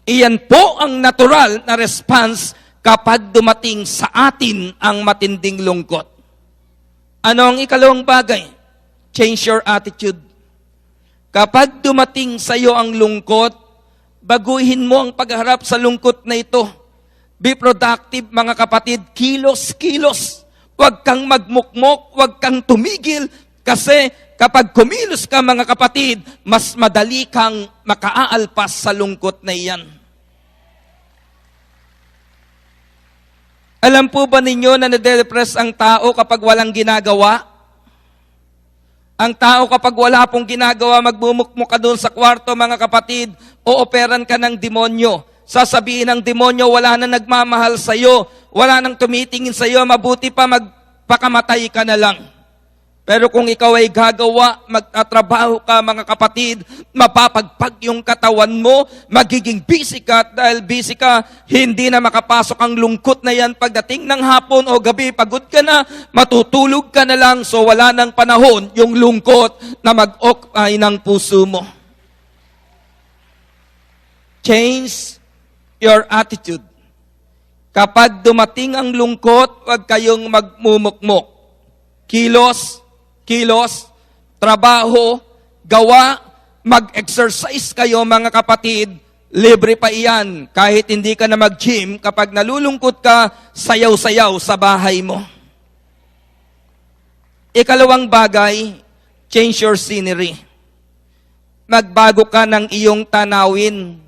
Iyan po ang natural na response kapag dumating sa atin ang matinding lungkot. Ano ang ikalawang bagay? Change your attitude. Kapag dumating sa iyo ang lungkot, baguhin mo ang pagharap sa lungkot na ito. Be productive, mga kapatid. Kilos, kilos. Huwag kang magmukmok, huwag kang tumigil, kasi kapag kumilos ka, mga kapatid, mas madali kang makaaalpas sa lungkot na iyan. Alam po ba ninyo na nade-depress ang tao kapag walang ginagawa? Ang tao kapag wala pong ginagawa, magmumukmuk ka doon sa kwarto, mga kapatid, ooperan ka ng demonyo. Sasabihin ng demonyo, wala na nagmamahal sa iyo, wala nang tumitingin sa iyo, mabuti pa magpakamatay ka na lang. Pero kung ikaw ay gagawa, magtatrabaho ka mga kapatid, mapapagpag yung katawan mo, magiging busy ka, at dahil busy ka, hindi na makapasok ang lungkot na yan pagdating ng hapon o gabi, pagod ka na, matutulog ka na lang, so wala nang panahon yung lungkot na mag-occupy ng puso mo. Change your attitude. Kapag dumating ang lungkot, huwag kayong magmumukmok. Kilos, trabaho, gawa, mag-exercise kayo mga kapatid, libre pa iyan. Kahit hindi ka na mag-gym, kapag nalulungkot ka, sayaw-sayaw sa bahay mo. Ikalawang bagay, change your scenery. Magbago ka ng iyong tanawin.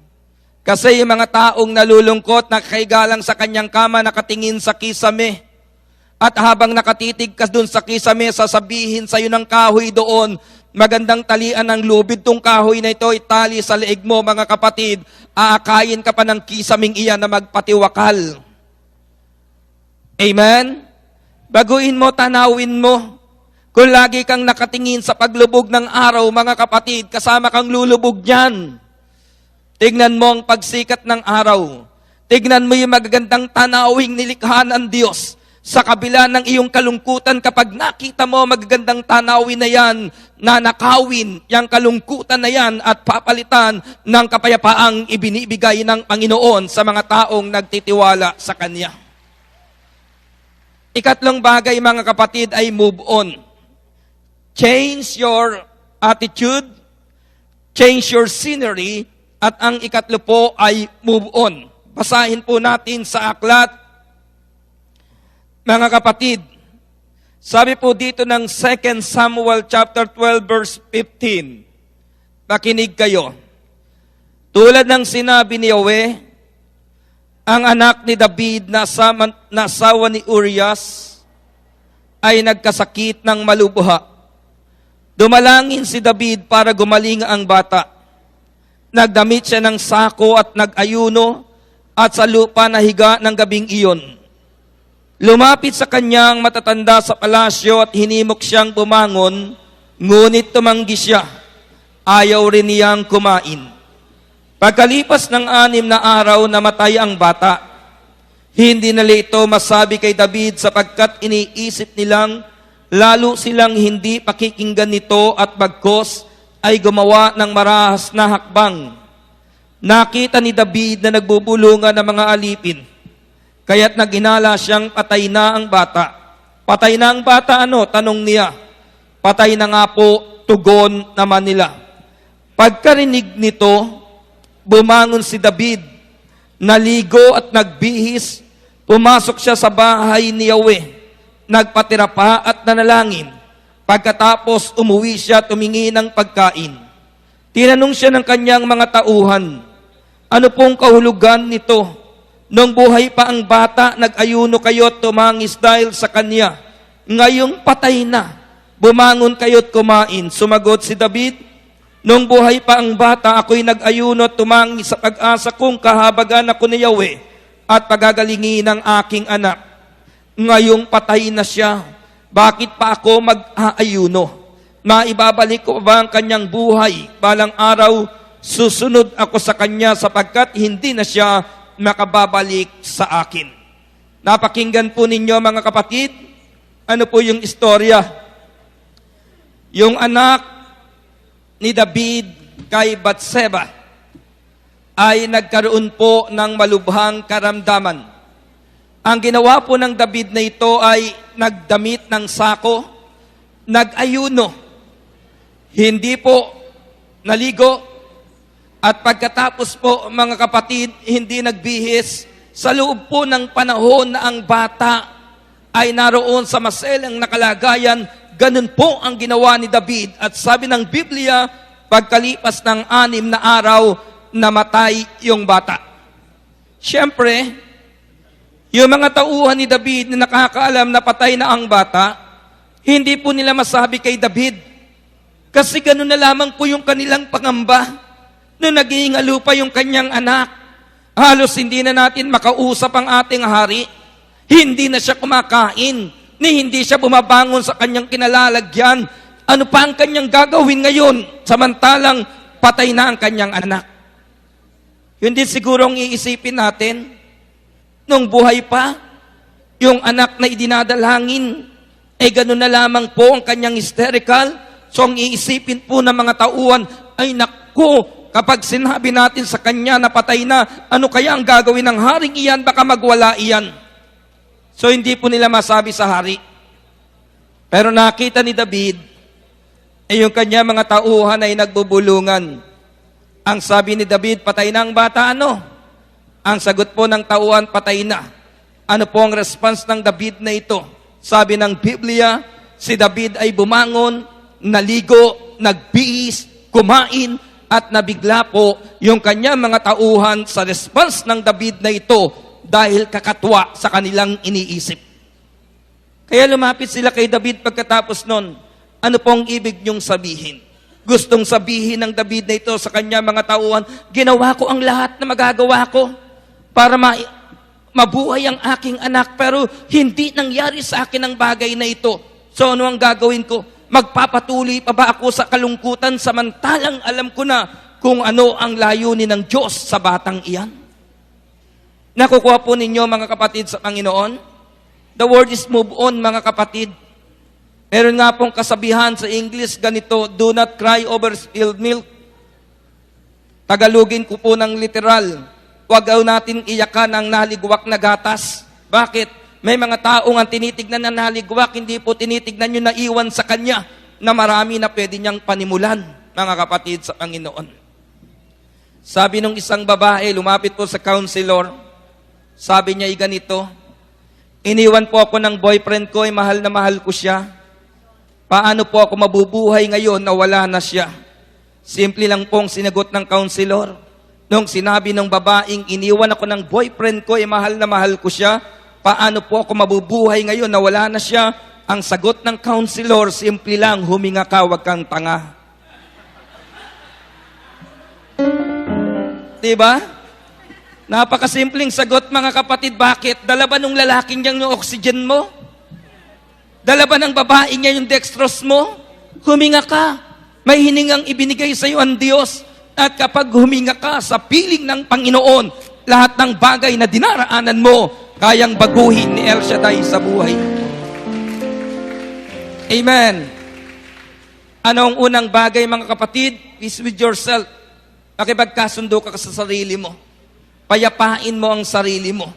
Kasi yung mga taong nalulungkot, nakahiga lang sa kanyang kama, nakatingin sa kisame. At habang nakatitig ka dun sa kisame, sasabihin sa'yo ng kahoy doon, magandang talian ng lubid tong kahoy na ito, itali sa leeg mo mga kapatid, aakayin ka pa ng kisaming iyan na magpatiwakal. Amen? Baguhin mo, tanawin mo. Kung lagi kang nakatingin sa paglubog ng araw, mga kapatid, kasama kang lulubog niyan. Tignan mo ang pagsikat ng araw. Tignan mo yung magagandang tanawing nilikha ng Diyos. Sa kabila ng iyong kalungkutan, kapag nakita mo magagandang tanawin na yan, nanakawin yung kalungkutan na yan at papalitan ng kapayapaang ibinibigay ng Panginoon sa mga taong nagtitiwala sa Kanya. Ikatlong bagay mga kapatid ay move on. Change your attitude, change your scenery, at ang ikatlo po ay move on. Basahin po natin sa aklat. Mga kapatid, sabi po dito ng 2 Samuel chapter 12 verse 15. Makinig kayo. Tulad ng sinabi ni Yahweh, ang anak ni David na asawa ni Urias ay nagkasakit ng malubha. Dumalangin si David para gumaling ang bata. Nagdamit siya ng sako at nag-ayuno at sa lupa nahiga ng gabing iyon. Lumapit sa kanyang matatanda sa palasyo at hinimok siyang bumangon, ngunit tumanggi siya. Ayaw rin niyang kumain. Pagkalipas ng 6 na araw, namatay ang bata. Hindi nila ito masabi kay David sapagkat iniisip nilang lalo silang hindi pakikinggan nito at bagkos ay gumawa ng marahas na hakbang. Nakita ni David na nagbubulungan ng mga alipin. Kaya't naghinala siyang patay na ang bata. Patay na ang bata ano? Tanong niya. Patay na nga po, tugon naman nila. Pagkarinig nito, bumangon si David, naligo at nagbihis, pumasok siya sa bahay ni Yahweh, nagpatira pa at nanalangin. Pagkatapos umuwi siya at humingi ng pagkain. Tinanong siya ng kanyang mga tauhan, ano pong kahulugan nito? Nung buhay pa ang bata, nag-ayuno kayo at tumangis dahil sa kanya. Ngayong patay na, bumangon kayo at kumain. Sumagot si David, nung buhay pa ang bata, ako'y nag-ayuno at tumangis sa pag-asa kong kahabagan ako ni Yahweh at pagagalingin ng aking anak. Ngayong patay na siya, bakit pa ako mag-aayuno? Maibabalik ko ba ang kanyang buhay? Balang araw, susunod ako sa kanya sapagkat hindi na siya makababalik sa akin. Napakinggan po ninyo mga kapatid, ano po yung istorya? Yung anak ni David kay Batseba ay nagkaroon po ng malubhang karamdaman. Ang ginawa po ng David na ito ay nagdamit ng sako, nag-ayuno, hindi po naligo, at pagkatapos po, mga kapatid, hindi nagbihis, sa loob po ng panahon na ang bata ay naroon sa maselang nakalagayan, ganun po ang ginawa ni David. At sabi ng Biblia, pagkalipas ng 6 na araw, namatay yung bata. Siyempre, yung mga tauhan ni David na nakakaalam na patay na ang bata, hindi po nila masabi kay David. Kasi ganun na lamang po yung kanilang pangamba. Noong nag-iingalo pa yung kanyang anak, halos hindi na natin makausap ang ating hari. Hindi na siya kumakain. ni hindi siya bumabangon sa kanyang kinalalagyan, ano pa ang kanyang gagawin ngayon samantalang patay na ang kanyang anak? Yun din siguro ang iisipin natin. Nung buhay pa, yung anak na idinadalangin, ganun na lamang po ang kanyang hysterical. So ang iisipin po ng mga tauhan, ay naku, kapag sinabi natin sa kanya na patay na, ano kaya ang gagawin ng haring iyan? Baka magwala iyan. So hindi po nila masabi sa hari. Pero nakita ni David, yung kanya mga tauhan ay nagbubulungan. Ang sabi ni David, patay na ang bata, ano? Ang sagot po ng tauhan, patay na. Ano po ang response ng David na ito? Sabi ng Biblia, si David ay bumangon, naligo, nagbihis, kumain, at nabigla po yung kanya mga tauhan sa response ng David na ito dahil kakatwa sa kanilang iniisip. Kaya lumapit sila kay David pagkatapos nun. Ano pong ibig niyong sabihin? Gustong sabihin ng David na ito sa kanya mga tauhan, ginawa ko ang lahat na magagawa ko para mabuhay ang aking anak, pero hindi nangyari sa akin ang bagay na ito. So ano ang gagawin ko? Magpapatuloy pa ba ako sa kalungkutan samantalang alam ko na kung ano ang layunin ng Diyos sa batang iyan? Nakukuha po ninyo mga kapatid sa Panginoon? The word is move on mga kapatid. Meron nga pong kasabihan sa English ganito, do not cry over spilled milk. Tagalogin ko po ng literal, huwag daw natin iyakan ang naligwak na gatas. Bakit? May mga taong ang tinitignan na naligwak, hindi po tinitignan yung naiwan sa kanya na marami na pwede niyang panimulan, mga kapatid sa Panginoon. Sabi nung isang babae, lumapit po sa counselor, sabi niya ganito, iniwan po ako ng boyfriend ko, mahal na mahal ko siya. Paano po ako mabubuhay ngayon na wala na siya? Simple lang pong sinagot ng counselor. Nung sinabi ng babaeng, iniwan ako ng boyfriend ko, mahal na mahal ko siya. Paano po ako mabubuhay ngayon na wala na siya? Ang sagot ng counselor, simple lang, huminga ka, wag kang tanga. Diba? Napakasimpleng sagot mga kapatid. Bakit? Dala ba nung lalaking niyang yung oxygen mo? Dala ba ng babae niya yung dextrose mo? Huminga ka. May hiningang ibinigay sa iyo ang Diyos. At kapag huminga ka sa piling ng Panginoon, lahat ng bagay na dinaraanan mo, kayang baguhin ni El Shaddai sa buhay. Amen. Ano ang unang bagay mga kapatid? Peace with yourself. Makipagkasundo ka sa sarili mo. Payapain mo ang sarili mo.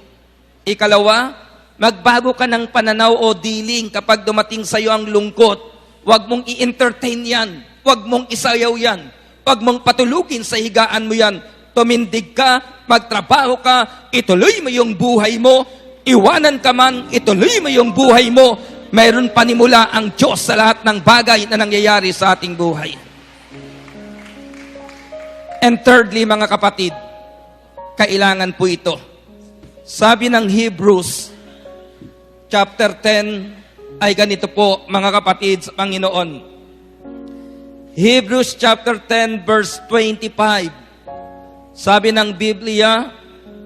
Ikalawa, magbago ka ng pananaw o dealing kapag dumating sa iyo ang lungkot. Huwag mong i-entertain yan. Huwag mong isayaw yan. Huwag mong patulugin sa higaan mo yan. Tumindig ka, magtrabaho ka, ituloy mo yung buhay mo. Iwanan ka man, ituloy mo yung buhay mo. Mayroon panimula ang Diyos sa lahat ng bagay na nangyayari sa ating buhay. And thirdly, mga kapatid, kailangan po ito. Sabi ng Hebrews, chapter 10, ay ganito po, mga kapatid sa Panginoon. Hebrews chapter 10, verse 25. Sabi ng Biblia,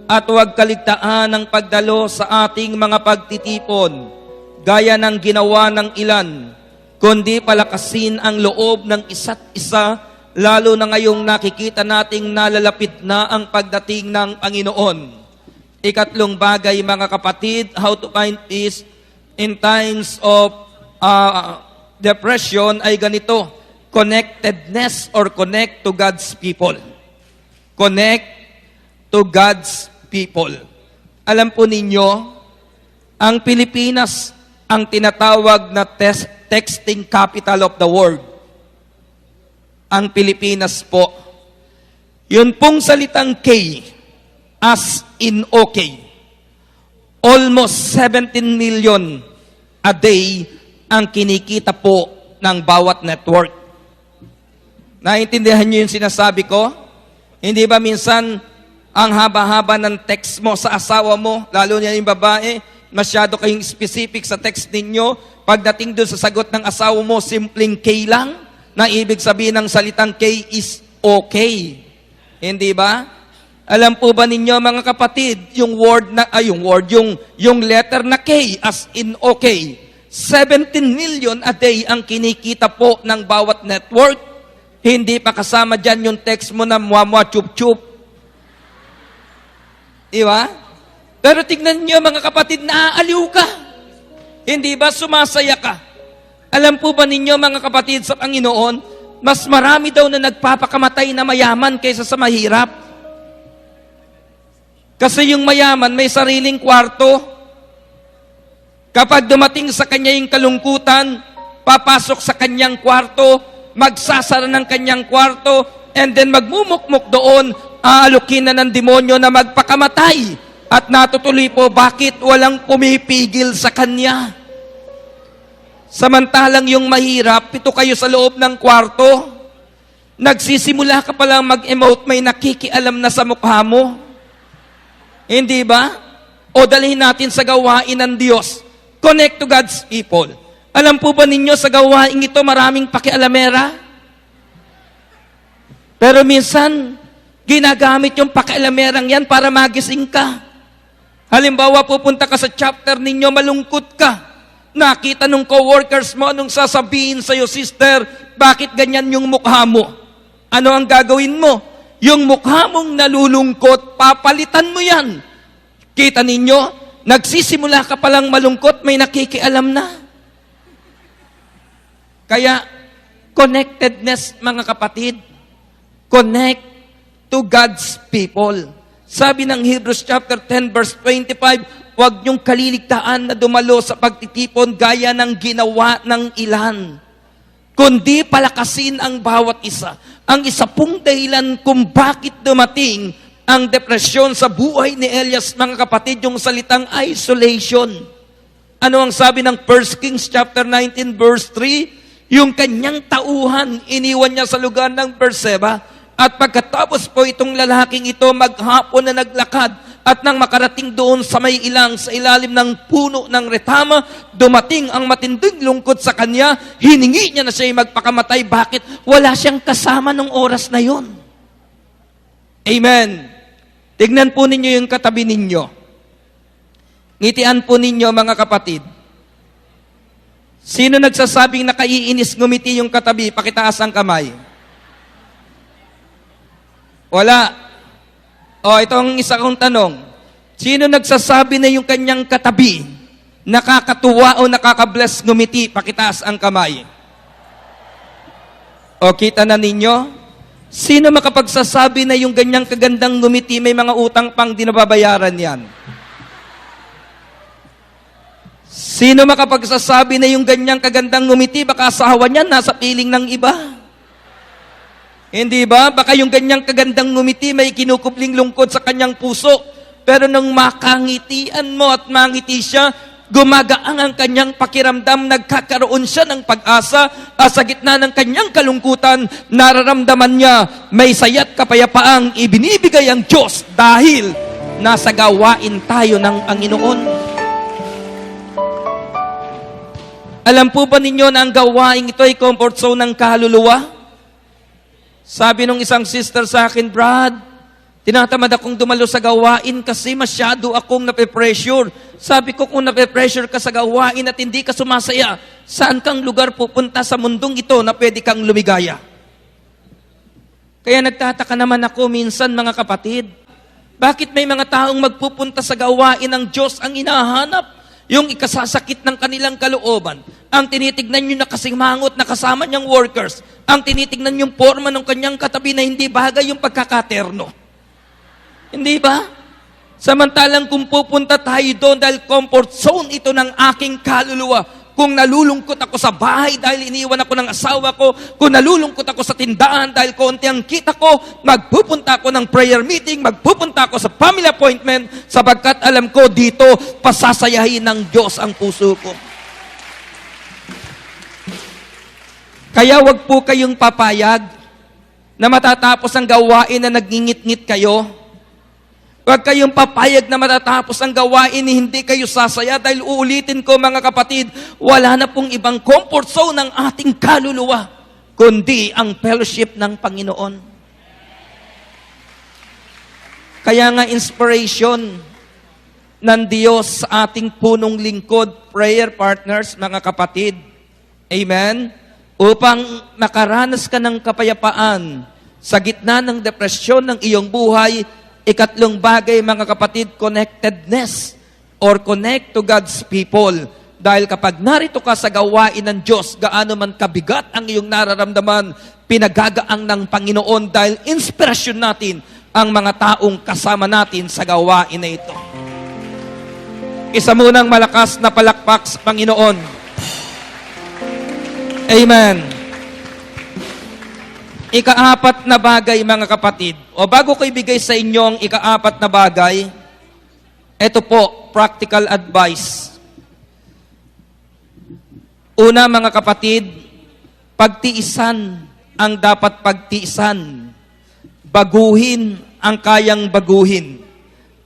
at huwag kaligtaan ang pagdalo sa ating mga pagtitipon, gaya ng ginawa ng ilan, kundi palakasin ang loob ng isa't isa, lalo na ngayong nakikita nating nalalapit na ang pagdating ng Panginoon. Ikatlong bagay, mga kapatid, how to find peace in times of depression ay ganito, connectedness or connect to God's people. Connect to God's people. Alam po ninyo, ang Pilipinas ang tinatawag na texting capital of the world. Ang Pilipinas po. Yun pong salitang K, as in okay. Almost 17 million a day ang kinikita po ng bawat network. Naintindihan niyo yung sinasabi ko? Hindi ba minsan ang haba-haba ng text mo sa asawa mo, lalo niya yung babae, masyado kayong specific sa text ninyo, pagdating doon sa sagot ng asawa mo, simpleng K lang, na ibig sabihin ng salitang K is okay. Hindi ba? Alam po ba ninyo mga kapatid, yung letter na K as in okay, 17 million a day ang kinikita po ng bawat network. Hindi pa kasama dyan yung text mo na mwa-mwa, chup-chup. Diba? Pero tignan nyo mga kapatid, naaaliw ka. Hindi ba sumasaya ka? Alam po ba ninyo mga kapatid sa Panginoon, mas marami daw na nagpapakamatay na mayaman kaysa sa mahirap. Kasi yung mayaman may sariling kwarto. Kapag dumating sa kanya yung kalungkutan, papasok sa kanyang kwarto, magsasara ng kanyang kwarto, and then magmumukmuk doon, aalukin na ng demonyo na magpakamatay. At natutuloy po, bakit walang pumipigil sa kanya? Samantalang yung mahirap, pito kayo sa loob ng kwarto, nagsisimula ka palang mag-emote, may nakikialam na sa mukha mo. Hindi ba? O dalhin natin sa gawain ng Diyos. Connect to God's people. Alam po ba ninyo sa gawain ito maraming pakialamera? Pero minsan, ginagamit yung pakialamerang yan para magising ka. Halimbawa, pupunta ka sa chapter ninyo, malungkot ka. Nakita nung coworkers mo, anong sasabihin sa'yo, sister, bakit ganyan yung mukha mo? Ano ang gagawin mo? Yung mukha mong nalulungkot, papalitan mo yan. Kita ninyo, nagsisimula ka palang malungkot, may nakikialam na. Kaya, connectedness, mga kapatid, connect to God's people. Sabi ng Hebrews chapter 10 verse 25, huwag niyong kaliligtaan na dumalo sa pagtitipon gaya ng ginawa ng ilan, kundi palakasin ang bawat isa. Ang isa pong dahilan kung bakit dumating ang depresyon sa buhay ni Elias, mga kapatid, yung salitang isolation. Ano ang sabi ng 1 Kings chapter 19 verse 3? Yung kanyang tauhan, iniwan niya sa lugar ng Berseba. At pagkatapos po itong lalaking ito, maghapon na naglakad, at nang makarating doon sa may ilang, sa ilalim ng puno ng retama, dumating ang matinding lungkot sa kanya, hiningi niya na siya'y magpakamatay. Bakit? Wala siyang kasama nung oras na yon. Amen. Tignan po ninyo yung katabi ninyo. Ngitian po ninyo, mga kapatid. Sino nagsasabing nakaiinis ngumiti yung katabi? Pakitaas ang kamay. Wala. O, itong isa kong tanong. Sino nagsasabi na yung kanyang katabi nakakatuwa o nakakabless ngumiti? Pakitaas ang kamay. O, kita na ninyo? Sino makapagsasabi na yung ganyang kagandang ngumiti may mga utang pang di nababayaran yan? Sino makapagsasabi na yung ganyang kagandang ngumiti baka asawa niya nasa piling ng iba? Hindi ba? Baka yung ganyang kagandang ngumiti may kinukupling lungkot sa kanyang puso. Pero nung makangitian mo at mangiti siya, gumagaang ang kanyang pakiramdam, nagkakaroon siya ng pag-asa, sa gitna ng kanyang kalungkutan, nararamdaman niya, may saya't kapayapaang ibinibigay ang Diyos dahil nasa gawain tayo ng Panginoon. Alam po ba ninyo na ang gawain ito ay comfort zone ng kaluluwa? Sabi nung isang sister sa akin, Brad, tinatamad akong dumalo sa gawain kasi masyado akong nape-pressure. Sabi ko, kung nape-pressure ka sa gawain at hindi ka sumasaya, saan kang lugar pupunta sa mundong ito na pwede kang lumigaya? Kaya nagtataka naman ako minsan, mga kapatid, bakit may mga taong magpupunta sa gawain ng Diyos ang inahanap? Yung ikasasakit ng kanilang kalooban. Ang tinitignan nyo na kasimangot na kasama niyang workers. Ang tinitignan yung forma ng kanyang katabi na hindi bagay yung pagkakaterno. Hindi ba? Samantalang kung pupunta tayo doon dahil comfort zone ito ng aking kaluluwa. Kung nalulungkot ako sa bahay dahil iniwan ako ng asawa ko, kung nalulungkot ako sa tindahan dahil konti ang kita ko, magpupunta ako ng prayer meeting, magpupunta ako sa family appointment, sapagkat alam ko dito, pasasayahin ng Diyos ang puso ko. Kaya wag po kayong papayag na matatapos ang gawain na nagngingit-ngit kayo. Huwag kayong papayag na matatapos ang gawain ni hindi kayo sasaya dahil uulitin ko, mga kapatid, wala na pong ibang comfort zone ng ating kaluluwa, kundi ang fellowship ng Panginoon. Kaya nga inspiration ng Diyos sa ating punong lingkod, prayer partners, mga kapatid. Amen? Upang makaranas ka ng kapayapaan sa gitna ng depresyon ng iyong buhay, ikatlong bagay, mga kapatid, connectedness or connect to God's people. Dahil kapag narito ka sa gawain ng Diyos, gaano man kabigat ang iyong nararamdaman, pinagagaang ng Panginoon dahil inspirasyon natin ang mga taong kasama natin sa gawain na ito. Isa munang malakas na palakpak sa Panginoon. Amen. Ikaapat na bagay, mga kapatid, o bago ko ibigay sa inyo ang ikaapat na bagay, ito po, practical advice. Una, mga kapatid, pagtiisan ang dapat pagtiisan. Baguhin ang kayang baguhin.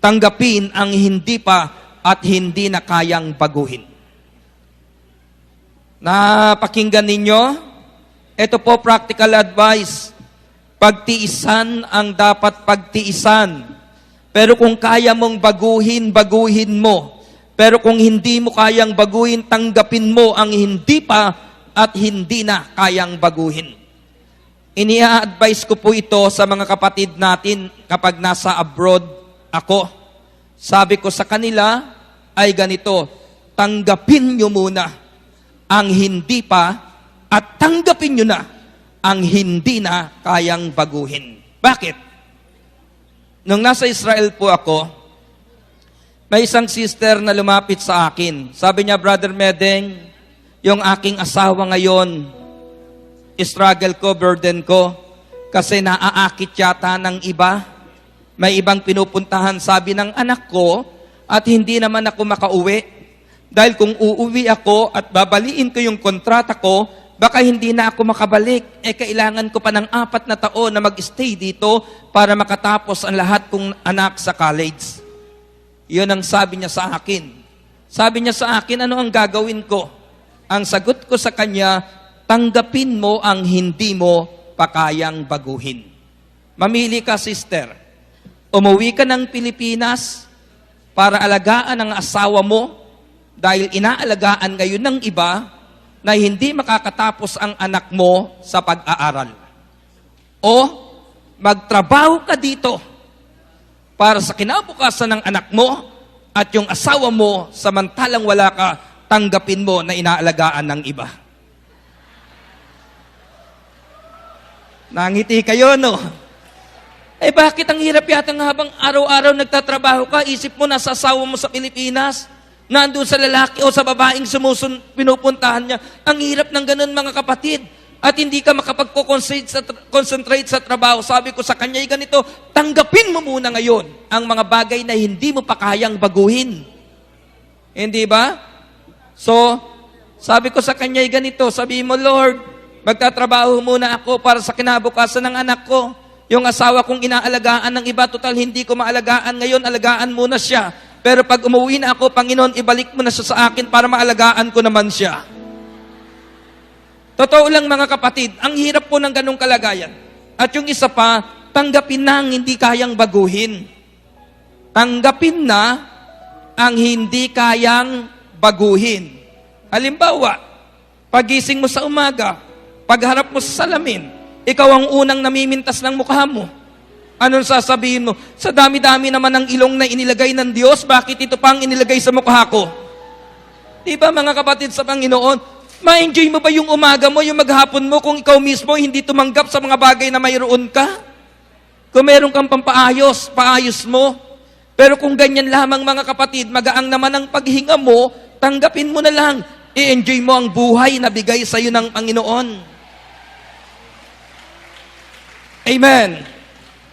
Tanggapin ang hindi pa at hindi na kayang baguhin. Napakinggan ninyo? Ito po, practical advice. Pagtiisan ang dapat pagtiisan. Pero kung kaya mong baguhin, baguhin mo. Pero kung hindi mo kayang baguhin, tanggapin mo ang hindi pa at hindi na kayang baguhin. Inia-advise ko po ito sa mga kapatid natin kapag nasa abroad ako. Sabi ko sa kanila ay ganito, tanggapin nyo muna ang hindi pa at tanggapin nyo na ang hindi na kayang baguhin. Bakit? Nung nasa Israel po ako, may isang sister na lumapit sa akin. Sabi niya, Brother Medeng, yung aking asawa ngayon, struggle ko, burden ko, kasi naaakit yata ng iba. May ibang pinupuntahan, sabi ng anak ko, at hindi naman ako makauwi. Dahil kung uuwi ako at babaliin ko yung kontrata ko, baka hindi na ako makabalik. Kailangan ko pa ng 4 na taon na mag-stay dito para makatapos ang lahat kong anak sa college. Yun ang sabi niya sa akin. Sabi niya sa akin, ano ang gagawin ko? Ang sagot ko sa kanya, tanggapin mo ang hindi mo pakayang baguhin. Mamili ka, sister. Umuwi ka ng Pilipinas para alagaan ang asawa mo dahil inaalagaan ngayon ng iba na hindi makakatapos ang anak mo sa pag-aaral. O magtrabaho ka dito para sa kinabukasan ng anak mo at yung asawa mo, samantalang wala ka, tanggapin mo na inaalagaan ng iba. Nangiti kayo, no? Bakit ang hirap yata nga habang araw-araw nagtatrabaho ka, isip mo nasa asawa mo sa Pilipinas, nandun sa lalaki o sa babaeng pinupuntahan niya. Ang hirap ng ganun, mga kapatid. At hindi ka makapag-concentrate sa trabaho. Sabi ko sa kanya, ganito, tanggapin mo muna ngayon ang mga bagay na hindi mo pa kayang baguhin. Hindi ba? So, sabi ko sa kanya, ganito, sabi mo, Lord, magtatrabaho muna ako para sa kinabukasan ng anak ko. Yung asawa kong inaalagaan ng iba, total hindi ko maalagaan ngayon, alagaan muna siya. Pero pag umuwi na ako, Panginoon, ibalik mo na siya sa akin para maalagaan ko naman siya. Totoo lang, mga kapatid, ang hirap po ng ganong kalagayan. At yung isa pa, tanggapin na ang hindi kayang baguhin. Tanggapin na ang hindi kayang baguhin. Halimbawa, pagising mo sa umaga, pagharap mo sa salamin, ikaw ang unang namimintas ng mukha mo. Anong sasabihin mo? Sa dami-dami naman ng ilong na inilagay ng Diyos, bakit ito pang inilagay sa mukha ko? Diba, mga kapatid sa Panginoon, ma-enjoy mo ba yung umaga mo, yung maghapon mo, kung ikaw mismo hindi tumanggap sa mga bagay na mayroon ka? Kung meron kang pampaayos, paayos mo. Pero kung ganyan lamang, mga kapatid, magaang naman ang paghinga mo, tanggapin mo na lang. I-enjoy mo ang buhay na bigay sa iyo ng Panginoon. Amen.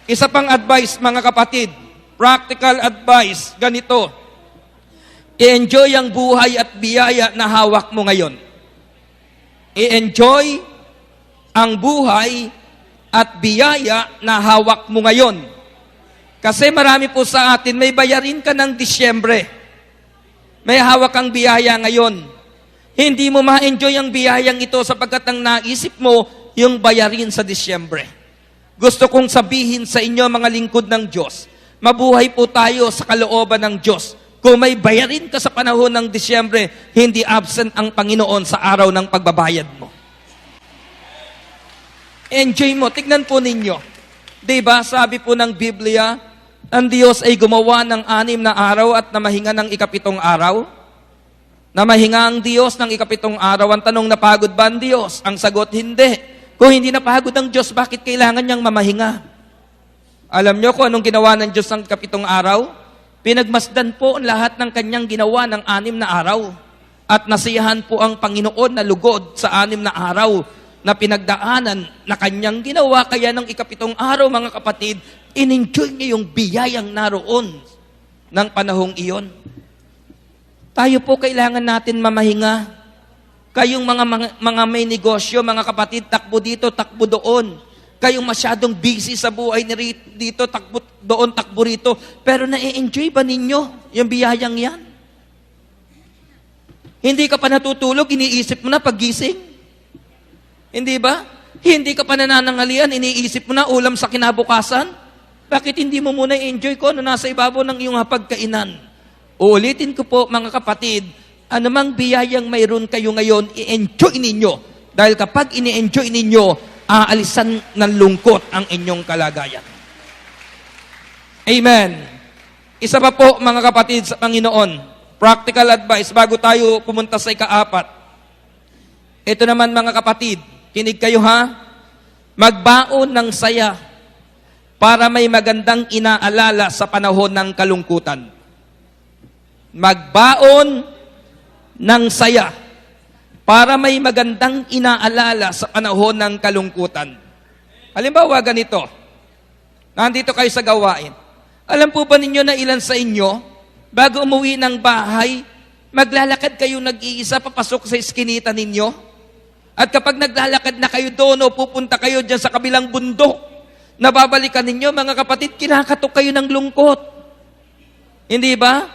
Isa pang advice, mga kapatid, practical advice, ganito. I-enjoy ang buhay at biyaya na hawak mo ngayon. I-enjoy ang buhay at biyaya na hawak mo ngayon. Kasi marami po sa atin, may bayarin ka ng Disyembre. May hawak kang biyaya ngayon. Hindi mo ma-enjoy ang biyayang ito sapagkat ang naisip mo yung bayarin sa Disyembre. Gusto kong sabihin sa inyo, mga lingkod ng Diyos, mabuhay po tayo sa kalooban ng Diyos. Kung may bayarin ka sa panahon ng Disyembre, hindi absent ang Panginoon sa araw ng pagbabayad mo. Enjoy mo. Tignan po ninyo. Diba, sabi po ng Biblia, ang Diyos ay gumawa ng 6 na araw at namahinga ng 7 araw. Namahinga ang Diyos ng 7 araw. Ang tanong, napagod ba ang Diyos? Ang sagot, hindi. Kung hindi napagod ang Diyos, bakit kailangan niyang mamahinga? Alam niyo kung anong ginawa ng Diyos ng 7 araw? Pinagmasdan po ang lahat ng kanyang ginawa ng 6 na araw. At nasiyahan po ang Panginoon na lugod sa 6 na araw na pinagdaanan na kanyang ginawa. Kaya ng 7 araw, mga kapatid, in-enjoy niya yung biyayang naroon ng panahong iyon. Tayo po kailangan natin mamahinga. Kayong mga may negosyo, mga kapatid, takbo dito, takbo doon. Kayong masyadong busy sa buhay ni dito, takbo doon, takbo rito. Pero na-enjoy ba ninyo yung biyayang yan? Hindi ka pa natutulog, iniisip mo na paggising. Hindi ba? Hindi ka pa nananangalian, iniisip mo na ulam sa kinabukasan. Bakit hindi mo muna i-enjoy ko nasa ibabaw ng iyong hapagkainan? Uulitin ko po, mga kapatid, anumang biyayang mayroon kayo ngayon, i-enjoy ninyo. Dahil kapag ini-enjoy ninyo, aalisan ng lungkot ang inyong kalagayan. Amen. Isa pa po, mga kapatid sa Panginoon, practical advice bago tayo pumunta sa ika-4. Ito naman, mga kapatid, kinig kayo ha, magbaon ng saya para may magandang inaalala sa panahon ng kalungkutan. Magbaon ng saya para may magandang inaalala sa panahon ng kalungkutan. Halimbawa, ganito. Nandito kayo sa gawain. Alam po ba ninyo na ilan sa inyo, bago umuwi ng bahay, maglalakad kayo nag-iisa papasok sa iskinita ninyo? At kapag naglalakad na kayo doon o pupunta kayo dyan sa kabilang bundok, nababalikan ninyo, mga kapatid, kinakatok kayo ng lungkot. Hindi ba?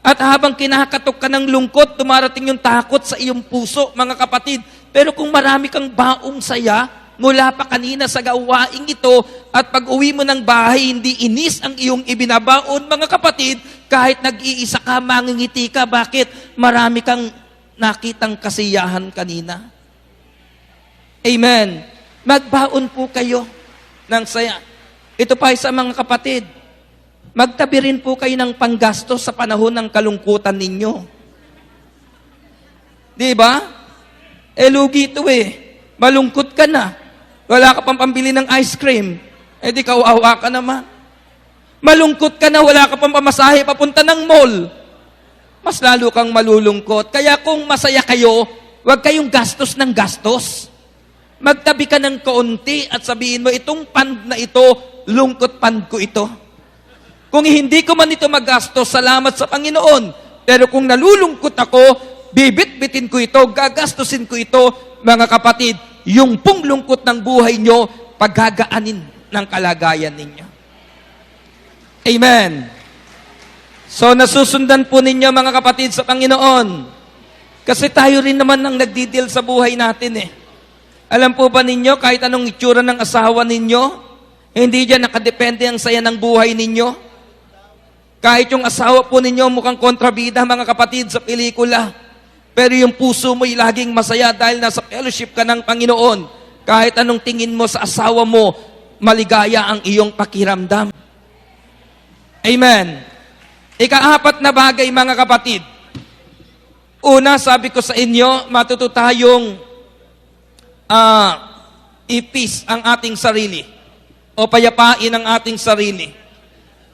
At habang kinakatok ka ng lungkot, dumarating yung takot sa iyong puso, mga kapatid. Pero kung marami kang baong saya, mula pa kanina sa gawaing ito, at pag uwi mo ng bahay, hindi inis ang iyong ibinabaon, mga kapatid, kahit nag-iisa ka, mangingiti ka, bakit? Marami kang nakitang kasiyahan kanina. Amen. Magbaon po kayo ng saya. Ito pa sa mga kapatid, magtabi rin po kayo ng panggastos sa panahon ng kalungkutan ninyo. Di ba? Lugi ito Malungkot ka na. Wala ka pang pambili ng ice cream. Di kawawa ka naman. Malungkot ka na, wala ka pang pamasahe papunta ng mall. Mas lalo kang malulungkot. Kaya kung masaya kayo, huwag kayong gastos ng gastos. Magtabi ka ng kaunti at sabihin mo, itong fund na ito, lungkot fund ko ito. Kung hindi ko man ito magastos, salamat sa Panginoon. Pero kung nalulungkot ako, bibit-bitin ko ito, gagastusin ko ito, mga kapatid, yung pong lungkot ng buhay nyo, paggagaanin ng kalagayan ninyo. Amen. So, nasusundan po ninyo, mga kapatid, sa Panginoon. Kasi tayo rin naman ang nagdidil sa buhay natin Alam po ba ninyo, kahit anong itsura ng asawa ninyo, hindi dyan nakadepende ang saya ng buhay ninyo? Kahit yung asawa po ninyo mukhang kontrabida, mga kapatid, sa pelikula. Pero yung puso mo'y laging masaya dahil nasa fellowship ka ng Panginoon. Kahit anong tingin mo sa asawa mo, maligaya ang iyong pakiramdam. Amen. Ika-4 na bagay, mga kapatid. Una, sabi ko sa inyo, matuto tayong ipis ang ating sarili o payapain ang ating sarili.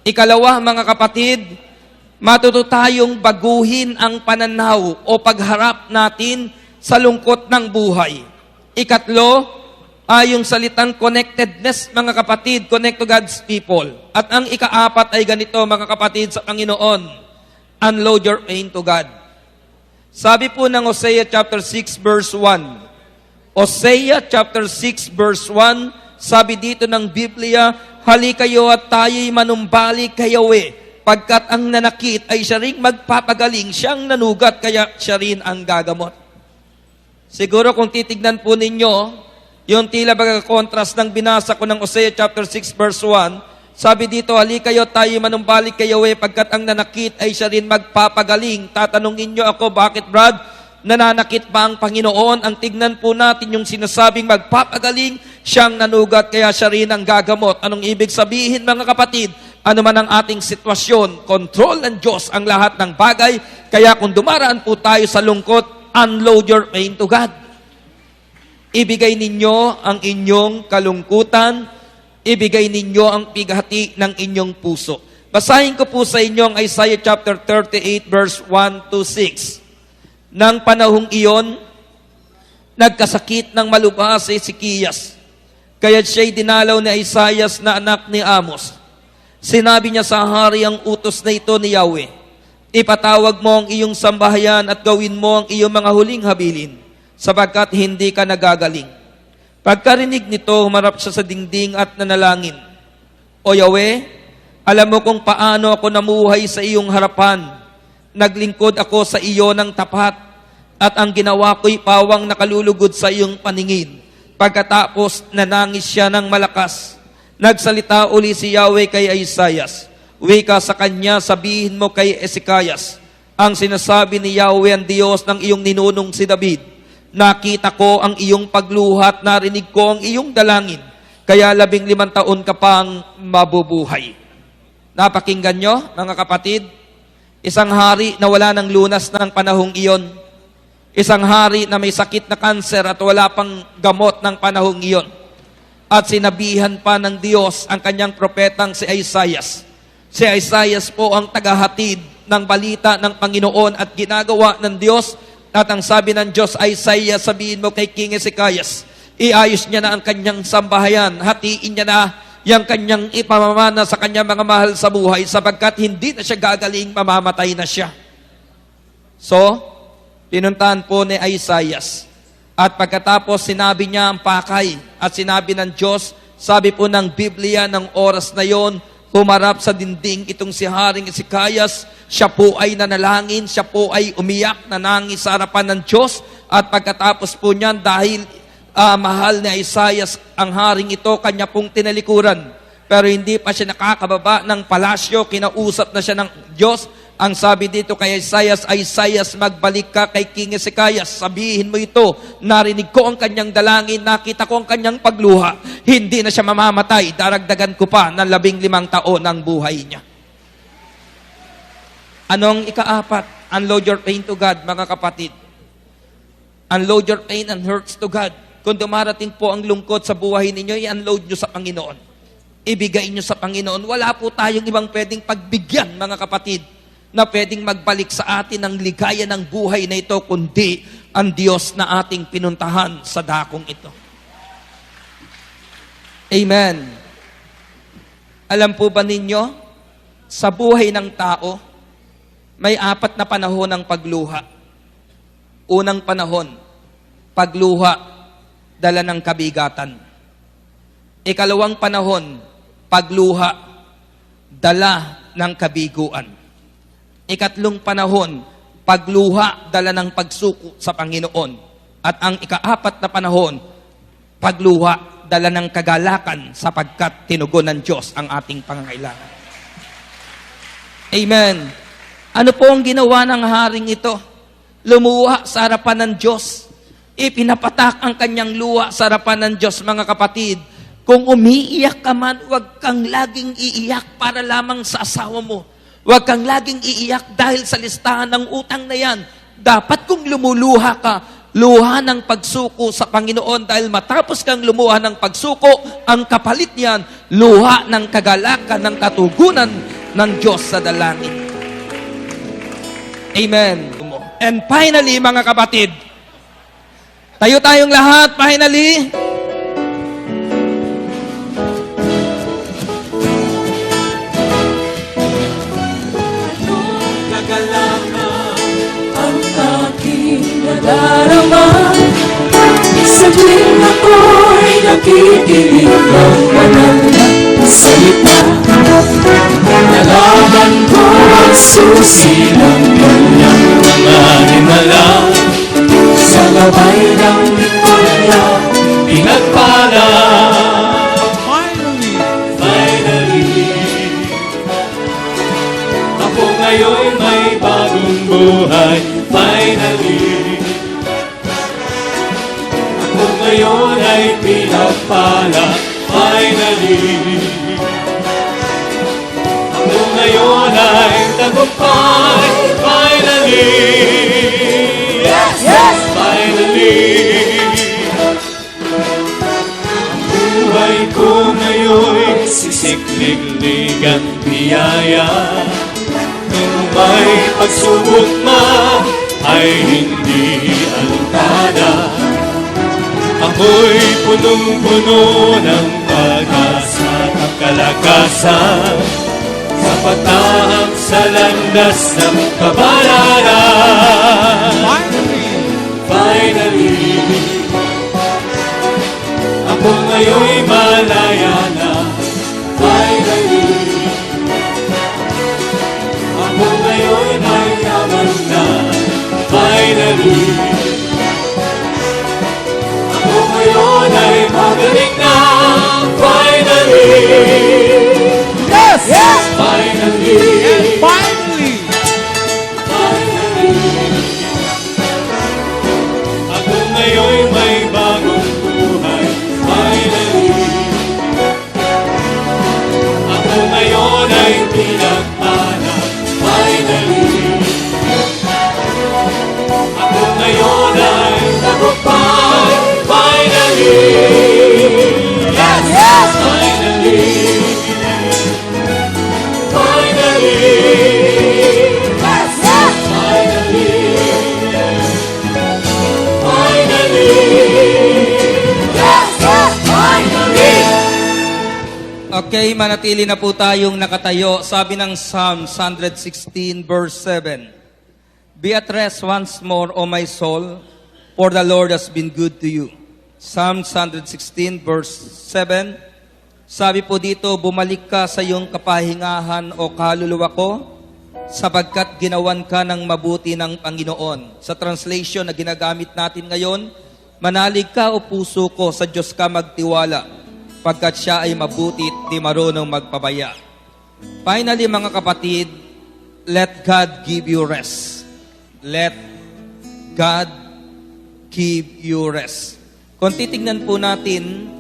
Ikalawa, mga kapatid, matuto tayong baguhin ang pananaw o pagharap natin sa lungkot ng buhay. Ikatlo, ay yung salitang connectedness, mga kapatid, connect to God's people. At ang ika-4 ay ganito, mga kapatid, sa Panginoon, unload your pain to God. Sabi po ng Hosea chapter 6 verse 1. Hosea chapter 6 verse 1, sabi dito ng Biblia, hali kayo at tayo'y manumbalik kayo pagkat ang nanakit ay siya ring magpapagaling, siyang nanugat, kaya siya rin ang gagamot. Siguro kung titignan po ninyo, yung tila baga contrast ng binasa ko ng Hosea chapter 6 verse 1, Sabi dito, hali kayo, tayo manumbalik kay Yahweh, pagkat ang nanakit ay siya rin magpapagaling. Tatanungin nyo ako, bakit Brad? Nananakit ba ang Panginoon? Ang tignan po natin yung sinasabing magpapagaling, siyang nanugat, kaya siya rin ang gagamot. Anong ibig sabihin, mga kapatid? Ano man ang ating sitwasyon, control ng Diyos ang lahat ng bagay. Kaya kung dumaraan po tayo sa lungkot, unload your pain to God. Ibigay ninyo ang inyong kalungkutan, ibigay ninyo ang pighati ng inyong puso. Basahin ko po sa inyo ang Isaiah chapter 38 verse 1 to 6. Nang panahong iyon, nagkasakit ng malubha si Ezekias. Kaya siya'y dinalaw ni Isaiah na anak ni Amos. Sinabi niya sa hari ang utos na ito ni Yahweh, ipatawag mo ang iyong sambahayan at gawin mo ang iyong mga huling habilin, sapagkat hindi ka nagagaling. Pagkarinig nito, humarap siya sa dingding at nanalangin. O Yahweh, alam mo kung paano ako namuhay sa iyong harapan. Naglingkod ako sa iyo ng tapat, at ang ginawa ko'y pawang nakalulugod sa iyong paningin. Pagkatapos, nanangis siya ng malakas. Nagsalita uli si Yahweh kay Isaiah. Wika sa kanya, sabihin mo kay Ezekias, ang sinasabi ni Yahweh ang Diyos ng iyong ninunong si David. Nakita ko ang iyong pagluhat, narinig ko ang iyong dalangin, kaya 15 taon ka pang mabubuhay. Napakinggan nyo, mga kapatid? Isang hari na wala ng lunas ng panahong iyon. Isang hari na may sakit na kanser at wala pang gamot ng panahong iyon. At sinabihan pa ng Diyos ang kanyang propetang si Isaiah. Si Isaiah po ang tagahatid ng balita ng Panginoon at ginagawa ng Diyos. At ang sabi ng Diyos, Isaiah, sabihin mo kay King Ezekias, iayos niya na ang kanyang sambahayan, hatiin niya na yung kanyang ipamamana sa kanyang mga mahal sa buhay, sapagkat hindi na siya gagaling, mamamatay na siya. So, pinuntahan po ni Isaiah. At pagkatapos, sinabi niya ang pakay. At sinabi ng Diyos, sabi po ng Biblia, ng oras na yon, humarap sa dingding itong si Haring Ezekias. Siya po ay nanalangin, siya po ay umiyak, nanangis sa harapan ng Diyos. At pagkatapos po niyan, dahil mahal ni Isaiah ang haring ito, kanya pong tinalikuran. Pero hindi pa siya nakakababa ng palasyo, kinausap na siya ng Diyos. Ang sabi dito kay Isaiah, magbalik ka kay King Ezekias, sabihin mo ito, narinig ko ang kanyang dalangin, nakita ko ang kanyang pagluha, hindi na siya mamamatay, daragdagan ko pa ng 15 taon ng buhay niya. Anong ikaapat? Unload your pain to God, mga kapatid. Unload your pain and hurts to God. Kung dumarating po ang lungkot sa buhay ninyo, i-unload nyo sa Panginoon. Ibigay nyo sa Panginoon. Wala po tayong ibang pwedeng pagbigyan, mga kapatid, na pwedeng magbalik sa atin ang ligaya ng buhay na ito, kundi ang Diyos na ating pinuntahan sa dakong ito. Amen. Alam po ba ninyo, sa buhay ng tao, may 4 na panahon ng pagluha. Unang panahon, pagluha, dala ng kabigatan. Ikalawang panahon, pagluha, dala ng kabiguan. Ikatlong panahon, pagluha, dala ng pagsuko sa Panginoon. At ang ika-4 na panahon, pagluha, dala ng kagalakan sapagkat tinugon ng Diyos ang ating pangangailangan. Amen. Ano po ang ginawa ng haring ito? Lumuha sa harapan ng Diyos. Ipinapatak ang kanyang luha sa harapan ng Diyos, mga kapatid. Kung umiiyak ka man, huwag kang laging iiyak para lamang sa asawa mo. Huwag kang laging iiyak dahil sa listahan ng utang na yan. Dapat kung lumuluha ka, luha ng pagsuko sa Panginoon dahil matapos kang lumuha ng pagsuko, ang kapalit niyan, luha ng kagalakan, ng katugunan ng Diyos sa dalangin. Amen. And finally, mga kapatid, tayo tayong lahat, finally, ang aking nadarama. Sa tuwing ako'y nakikinig ng banal na salita, nalaman ko ang susi ng kanyang mga himala. Sa gabay ng lingkod niya, pinagpala. Finally, buhay. Finally, ako ngayon ay pinagpala. Finally, ako ngayon ay tagumpay. Finally, yes, yes, finally, ang buhay ko ngayon sisiklig-lig at biyaya. Nung may pagsubok man ay hindi altada. Ako'y punong-puno ng pag-asa at kalakasan. Sapat na ang sa landas ng kabanalan. Finally, ako ngayon'y malaya na. Finally, ako ngayon'y may yaman na. Finally, ako ngayon ay magaling na. Finally, Yes! Yes! finally, Finally! finally, ako ngayon'y may bagong buhay. Finally, ako ngayon ay pinagpala. Finally, ako ngayon ay tagumpay. Finally, yes, yes, finally, finally, yes, yes, finally, finally, yes, yes, finally. Okay, manatili na po tayong nakatayo. Sabi ng Psalms 116 verse 7, Be at rest once more, O my soul, for the Lord has been good to you. Psalms 116 verse 7, sabi po dito, bumalik ka sa iyong kapahingahan o kaluluwa ko, sapagkat ginawan ka ng mabuti ng Panginoon. Sa translation na ginagamit natin ngayon, manalig ka o puso ko, sa Diyos ka magtiwala, pagkat siya ay mabuti at di marunong magpabaya. Finally, mga kapatid, let God give you rest. Let God give you rest. Kung titignan po natin,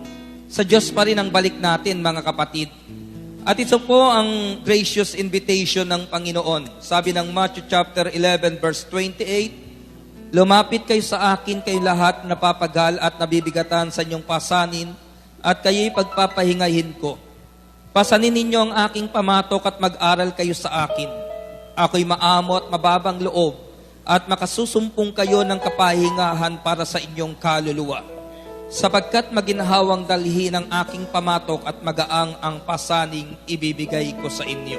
sa Diyos pa rin ang balik natin, mga kapatid. At ito po ang gracious invitation ng Panginoon. Sabi ng Matthew chapter 11 verse 28, Lumapit kayo sa akin, kayo lahat napapagal at nabibigatan sa inyong pasanin, at kayo'y pagpapahingahin ko. Pasanin ninyo ang aking pamatok at mag-aral kayo sa akin. Ako'y maamo at mababang loob, at makasusumpong kayo ng kapahingahan para sa inyong kaluluwa. Sapagkat maginhawang dalhin ang aking pamatok at magaang ang pasaning ibibigay ko sa inyo.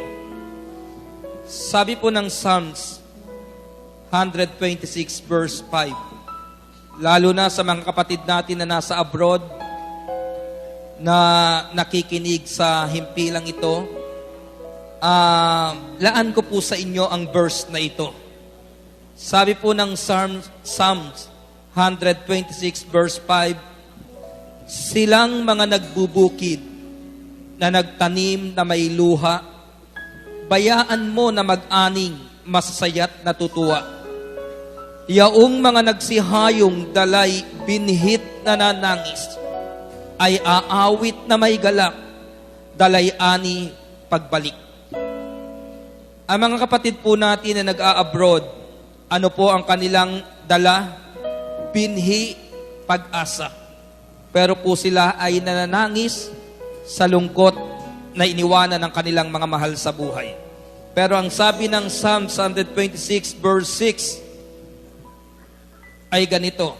Sabi po ng Psalms 126 verse 5, lalo na sa mga kapatid natin na nasa abroad, na nakikinig sa himpilang ito, laan ko po sa inyo ang verse na ito. Sabi po ng Psalms 126 verse 5, silang mga nagbubukid na nagtanim na may luha, bayaan mo na mag-aning, masasaya't natutuwa. Yaong mga nagsihayong dalay binhit na nanangis, ay aawit na may galak, dalay ani pagbalik. Ang mga kapatid po natin na nag-a-abroad, ano po ang kanilang dala? Binhi, pag-asa. Pero po sila ay nananangis sa lungkot na iniwanan ng kanilang mga mahal sa buhay. Pero ang sabi ng Psalm 126 verse 6 ay ganito,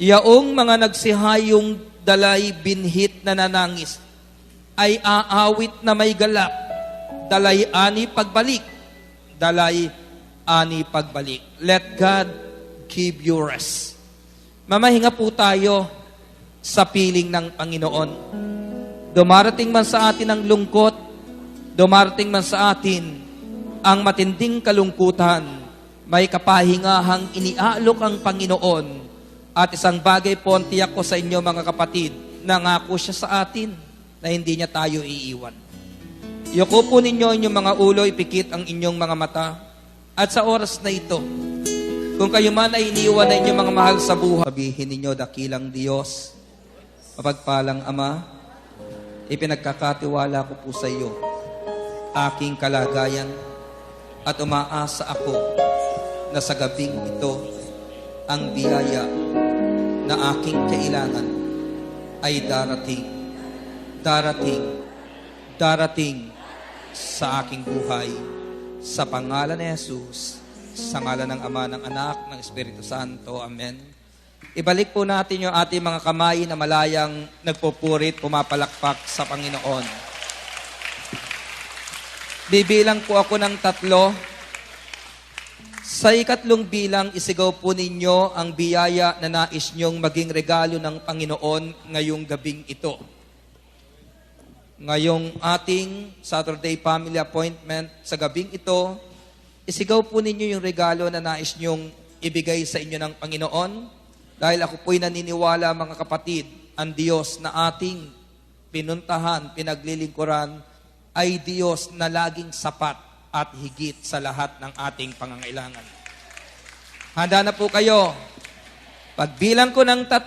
Yaong mga nagsihayong dalay binhit na nanangis, ay aawit na may galak, dalay ani pagbalik, dalay ani pagbalik. Let God give you rest. Mamahinga po tayo sa piling ng Panginoon. Dumarating man sa atin ang lungkot, dumarating man sa atin ang matinding kalungkutan, may kapahingahang iniaalok ang Panginoon. At isang bagay po ang tiyak ko sa inyo, mga kapatid, nangako siya sa atin na hindi niya tayo iiwan. Yuko po ninyo inyong mga ulo, ipikit ang inyong mga mata, At sa oras na ito, kung kayo man ay iniwan na inyong mga mahal sa buhay, sabihin ninyo, dakilang Diyos, mapagpalang Ama, ipinagkakatiwala ko po sa iyo aking kalagayan at umaasa ako na sa gabing ito ang biyaya na aking kailangan ay darating sa aking buhay. Sa pangalan ni Jesus, sa ngalan ng Ama, ng Anak, ng Espiritu Santo. Amen. Ibalik po natin yung ating mga kamay na malayang nagpupurit, pumapalakpak sa Panginoon. Bibilang po ako ng 3. Sa ikatlong bilang, isigaw po ninyo ang biyaya na nais nyong maging regalo ng Panginoon ngayong gabing ito. Ngayong ating Saturday family appointment sa gabing ito, isigaw po ninyo yung regalo na nais nyong ibigay sa inyo ng Panginoon. Dahil ako po'y naniniwala, mga kapatid, ang Diyos na ating pinuntahan, pinaglilingkuran, ay Diyos na laging sapat at higit sa lahat ng ating pangangailangan. Handa na po kayo. Pagbilang ko ng 3,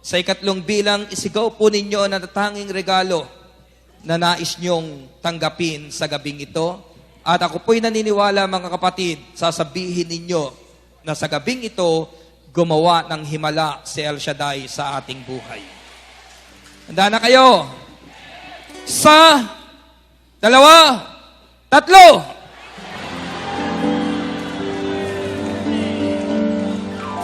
sa ikatlong bilang, isigaw po ninyo na tatanging regalo na nais nyong tanggapin sa gabing ito. At ako po'y naniniwala, mga kapatid, sasabihin ninyo na sa gabing ito, gumawa ng himala si El Shaddai sa ating buhay. Handa na kayo? 1, 2, 3.